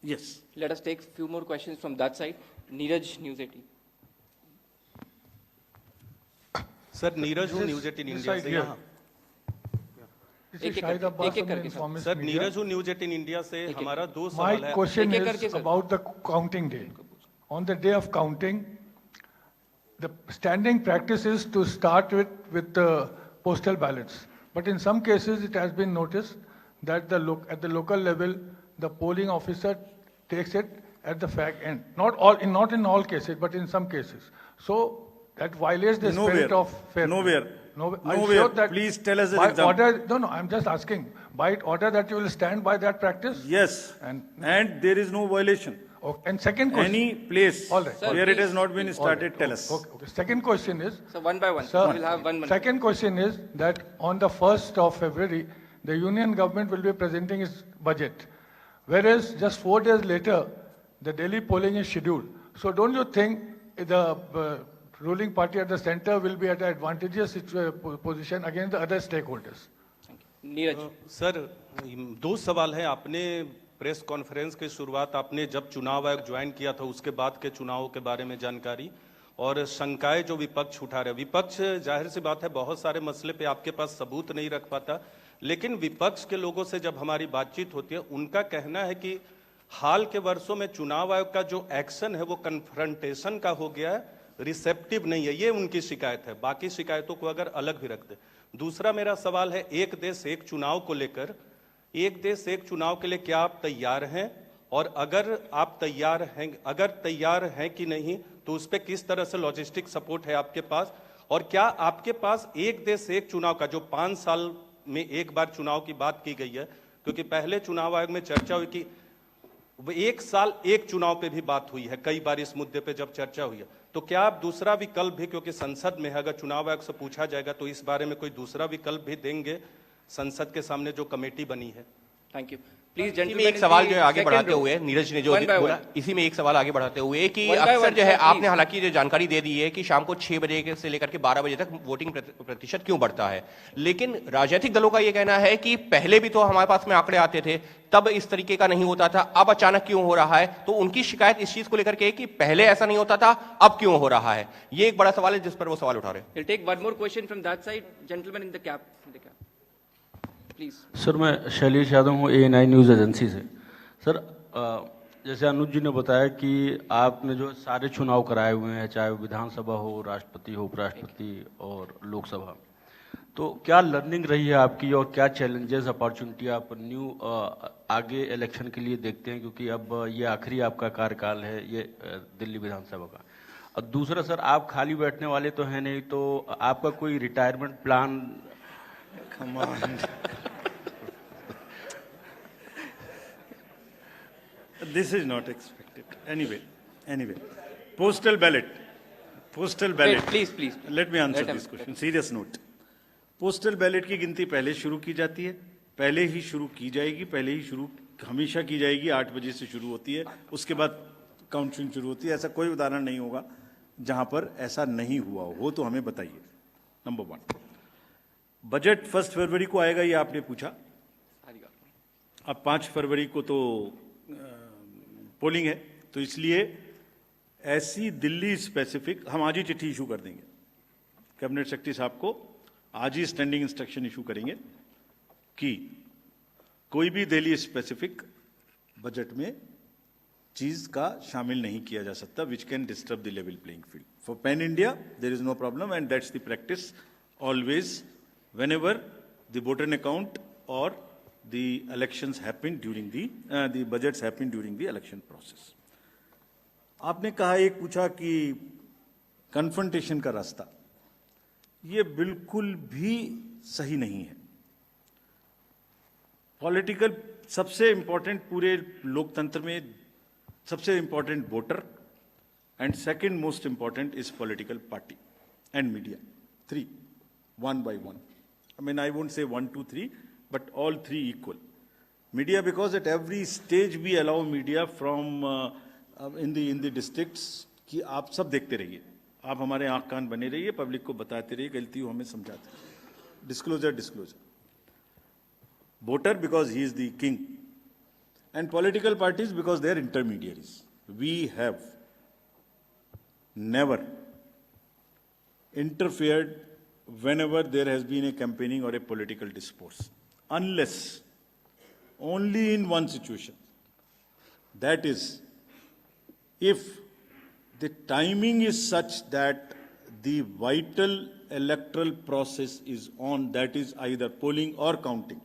Yes. Let us take few more questions from that side. Neeraj, News 18. Sir Neeraj हूँ न्यूज 18 इंडिया से यहाँ। एक करके सर नीरज हूँ न्यूज 18 इंडिया से। हमारा 2 सवाल है। My question is about the counting day. On the day of counting, the standing practice is to start with the postal ballots. But in some cases, it has been noticed that at the local level, the polling officer takes it at the fag end. Not in all cases, but in some cases. So that violates the spirit of fairness. Nowhere. Please tell us an example. Order, no, I'm just asking. By order that you will stand by that practice? Yes. And there is no violation. Okay. And second question. Any place where it has not been started, tell us. Okay. Second question is. So one by one. Sir, we will have 1 minute. Second question is that on the 1st of February, the union government will be presenting its budget. Whereas just 4 days later, the Delhi polling is scheduled. So don't you think the ruling party at the center will be at an advantageous position against the other stakeholders? Neeraj sir 2 सवाल हैं। आपने press conference की शुरुआत आपने जब चुनाव आयोग join किया था उसके बाद के चुनावों के बारे में जानकारी और शंकाएं जो विपक्ष उठा रहे। विपक्ष जाहिर सी बात है बहुत सारे मसले पे आपके पास सबूत नहीं रख पाता, लेकिन विपक्ष के लोगों से जब हमारी बातचीत होती है उनका कहना है कि हाल के वर्षों में चुनाव आयोग का जो एक्शन है वो कन्फ्रंटेशन का हो गया है, रिसेप्टिव नहीं है। ये उनकी शिकायत है। बाकी शिकायतों को अगर अलग भी रख दे। दूसरा मेरा सवाल है एक देश एक चुनाव को लेकर, एक देश एक चुनाव के लिए क्या आप तैयार हैं, और अगर आप तैयार हैं कि नहीं तो उस पर किस तरह से लॉजिस्टिक सपोर्ट है आपके पास, और क्या आपके पास एक देश एक चुनाव का जो 5 साल में एक बार चुनाव की बात की गई है, क्योंकि पहले चुनाव आयोग में चर्चा हुई कि 1 साल एक चुनाव पे भी बात हुई है कई बार इस मुद्दे पे जब चर्चा हुई है, तो क्या आप दूसरा विकल्प भी, क्योंकि संसद में है, अगर चुनाव आयोग से पूछा जाएगा तो इस बारे में कोई दूसरा विकल्प भी देंगे संसद के सामने जो कमेटी बनी है? Thank you. प्लीज जेंटलमैन, एक सवाल जो है आगे बढ़ाते हुए नीरज ने जो बोला, इसी में एक सवाल आगे बढ़ाते हुए कि अक्सर जो है आपने हालांकि जो जानकारी दे दी है कि शाम को 6 बजे से लेकर के 12 बजे तक वोटिंग प्रतिशत क्यों बढ़ता है, लेकिन राजनीतिक दलों का ये कहना है कि पहले भी तो हमारे पास में आंकड़े आते थे, तब इस तरीके का नहीं होता था, अब अचानक क्यों हो रहा है? तो उनकी शिकायत इस चीज को लेकर के कि पहले ऐसा नहीं होता था, अब क्यों हो रहा है? ये एक बड़ा सवाल है जिस पर वो सवाल उठा रहे हैं। Take one more question from that side, gentleman in the cap. Sir मैं शैलेश यादव हूँ ANI न्यूज़ एजेंसी से। सर जैसे अनुज जी ने बताया कि आपने जो सारे चुनाव कराए हुए हैं, चाहे विधानसभा हो, राष्ट्रपति हो, उपराष्ट्रपति और लोकसभा, तो क्या लर्निंग रही है आपकी और क्या चैलेंजेस अपॉर्चुनिटी आप आगे इलेक्शन के लिए देखते हैं, क्योंकि अब ये आखिरी आपका कार्यकाल है ये दिल्ली विधानसभा का। और दूसरा सर, आप खाली बैठने वाले तो हैं नहीं, तो आपका कोई retirement plan? Come on. This is not expected. Anyway. Postal ballot. Wait, please. Let me answer this question. Serious note. Postal ballot की गिनती पहले शुरू की जाती है, पहले ही शुरू की जाएगी, हमेशा की जाएगी। 8 बजे से शुरू होती है, उसके बाद काउंटिंग शुरू होती है। ऐसा कोई उदाहरण नहीं होगा जहां पर ऐसा नहीं हुआ हो, तो हमें बताइए। नंबर 1, बजट 1 फरवरी को आएगा, ये आपने पूछा। अब 5 फरवरी को तो पोलिंग है, तो इसलिए ऐसी दिल्ली स्पेसिफिक हम आज ही चिट्ठी इशू कर देंगे। कैबिनेट सेक्रेटरी साहब को आज ही स्टैंडिंग इंस्ट्रक्शन इशू करेंगे कि कोई भी दिल्ली स्पेसिफिक बजट में चीज का शामिल नहीं किया जा सकता, which can disturb the level playing field. For pan India there is no problem and that's the practice always whenever the voter account or the elections happen during the budgets happen during the election process. आपने कहा, एक पूछा कि confrontation का रास्ता, ये बिल्कुल भी सही नहीं है. पॉलिटिकल सबसे इंपॉर्टेंट पूरे लोकतंत्र में सबसे important voter and second most important is political party and media. 3 1 by 1. I mean, I won't say 1 2 3, but all 3 equal. Media, because at every stage we allow media from in the districts कि आप सब देखते रहिए, आप हमारे आंख कान बने रहिए, पब्लिक को बताते रहिए, गलती हो हमें समझाते रहिए. Disclosure. Voter because he is the king, and political parties because they are intermediaries. We have never interfered whenever there has been a campaigning or a political discourse, unless only in one situation, that is, if the timing is such that the vital electoral process is on, that is either polling or counting.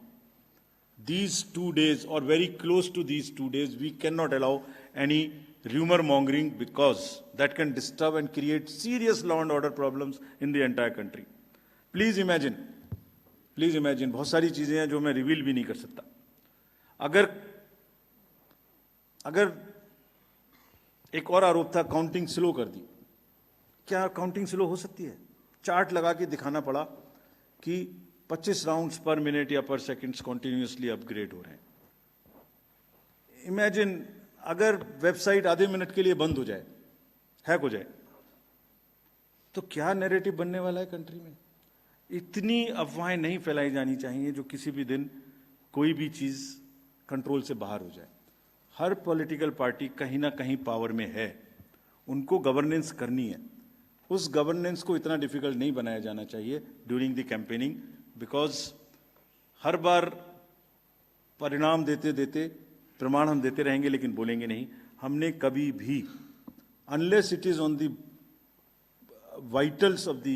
These 2 days or very close to these 2 days, we cannot allow any rumor mongering, because that can disturb and create serious law and order problems in the entire country. Please imagine, बहुत सारी चीजें हैं जो मैं reveal भी नहीं कर सकता. अगर एक और आरोप था, काउंटिंग स्लो कर दी. क्या काउंटिंग स्लो हो सकती है? चार्ट लगा के दिखाना पड़ा कि 25 राउंड्स पर मिनट या पर सेकंड्स कॉन्टिन्यूसली अपग्रेड हो रहे हैं. इमेजिन अगर वेबसाइट आधे मिनट के लिए बंद हो जाए, हैक हो जाए, तो क्या नैरेटिव बनने वाला है कंट्री में? इतनी अफवाहें नहीं फैलाई जानी चाहिए जो किसी भी दिन कोई भी चीज कंट्रोल से बाहर हो जाए. हर पॉलिटिकल पार्टी कहीं ना कहीं पावर में है, उनको गवर्नेंस करनी है. उस गवर्नेंस को इतना डिफिकल्ट नहीं बनाया जाना चाहिए ड्यूरिंग द कैंपेनिंग, बिकॉज हर बार परिणाम देते देते प्रमाण हम देते रहेंगे लेकिन बोलेंगे नहीं. हमने कभी भी, unless it is on the vitals of the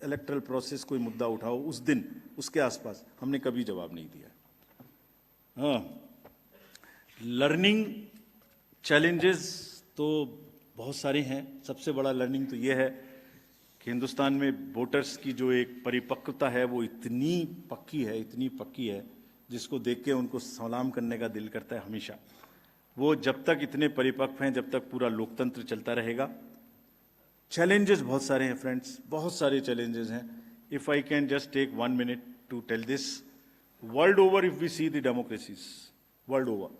electoral process, कोई मुद्दा उठाओ उस दिन, उसके आसपास हमने कभी जवाब नहीं दिया. हाँ, लर्निंग चैलेंजेस तो बहुत सारे हैं. सबसे बड़ा लर्निंग तो ये है कि हिंदुस्तान में वोटर्स की जो एक परिपक्वता है वो इतनी पक्की है जिसको देख के उनको सलाम करने का दिल करता है हमेशा. वो जब तक इतने परिपक्व हैं, जब तक पूरा लोकतंत्र चलता रहेगा. चैलेंजेस बहुत सारे हैं फ्रेंड्स, बहुत सारे चैलेंजेस हैं. If I can just take 1 minute to tell this, world over if we see the democracies, world over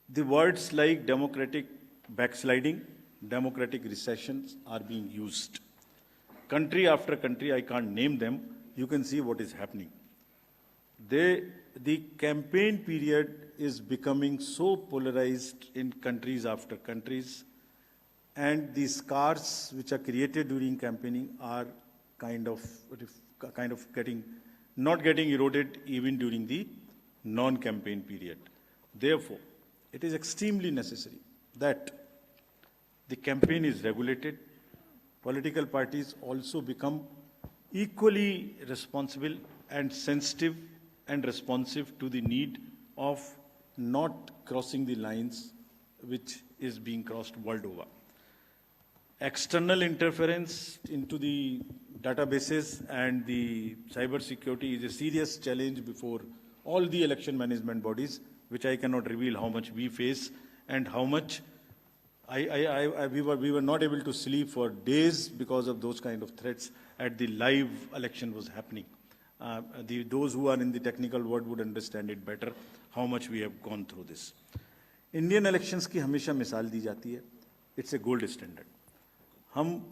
the words like democratic backsliding, democratic recessions are being used. Country after country, I can't name them, you can see what is happening. The campaign period is becoming so polarized in countries after countries, and the scars which are created during campaigning are kind of not getting eroded even during the non-campaign period. Therefore, it is extremely necessary that the campaign is regulated. Political parties also become equally responsible and sensitive and responsive to the need of not crossing the lines which is being crossed world over. External interference into the databases and the cyber security is a serious challenge before all the election management bodies, which I cannot reveal how much we face and how much we were not able to sleep for days because of those kind of threats at the live election was happening. Those who are in the technical world would understand it better, how much we have gone through this. Indian elections की हमेशा मिसाल दी जाती है. It's a gold standard. हम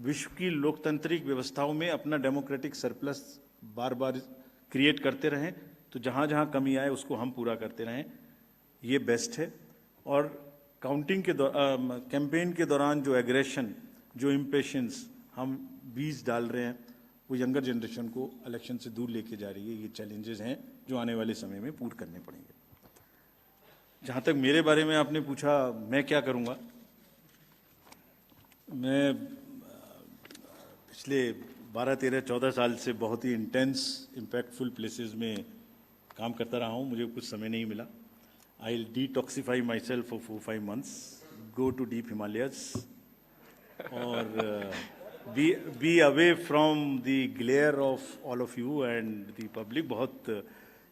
विश्व की लोकतांत्रिक व्यवस्थाओं में अपना डेमोक्रेटिक सरप्लस बार बार क्रिएट करते रहें, तो जहाँ जहाँ कमी आए उसको हम पूरा करते रहें, ये बेस्ट है. और काउंटिंग के कैंपेन के दौरान जो एग्रेशन, जो इम्पेशंस हम बीज डाल रहे हैं, वो यंगर जनरेशन को इलेक्शन से दूर लेके जा रही है. ये चैलेंजेस हैं जो आने वाले समय में पूर्ण करने पड़ेंगे. जहाँ तक मेरे बारे में आपने पूछा मैं क्या करूँगा, मैं पिछले 12, 13, 14 साल से बहुत ही इंटेंस इम्पैक्टफुल प्लेसेस में काम करता रहा हूँ. मुझे कुछ समय नहीं मिला. I will detoxify my self for 4-5 months, go to deep Himalayas or be away from the glare of all of you and the public. बहुत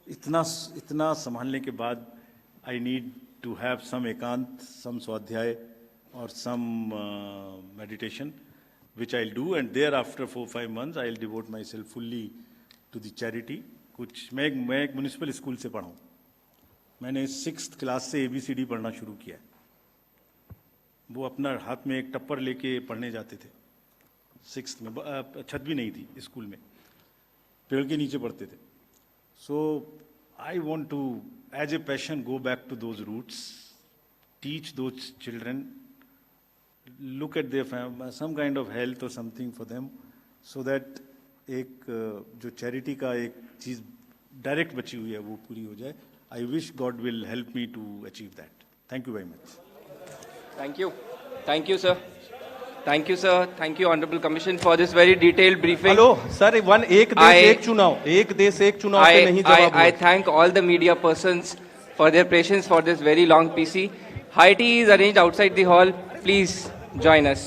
इतना संभालने के बाद I need to have some एकांत, some स्वाध्याय or some meditation, which I'll do, and thereafter 4-5 months I'll devote myself fully to the charity. कुछ मैं एक म्यूनिसिपल स्कूल से पढ़ा हूँ. मैंने 6th क्लास से ABCD पढ़ना शुरू किया. वो अपना हाथ में एक टप्पर लेके पढ़ने जाते थे. 6th में छत भी नहीं थी स्कूल में, पेड़ के नीचे पढ़ते थे. So I want to as a passion go back to those roots, teach those children, look at their some kind of health or something for them, so that एक जो चैरिटी का एक चीज़ डायरेक्ट बची हुई है वो पूरी हो जाए. I wish God will help me to achieve that. Thank you very much. Thank you. Thank you, sir. Thank you, sir. Thank you, Honorable Commission, for this very detailed briefing. Hello sir, एक देश एक चुनाव, एक देश एक चुनाव पे नहीं जवाब. I thank all the media persons for their patience for this very long PC. High tea is arranged outside the hall. Please join us.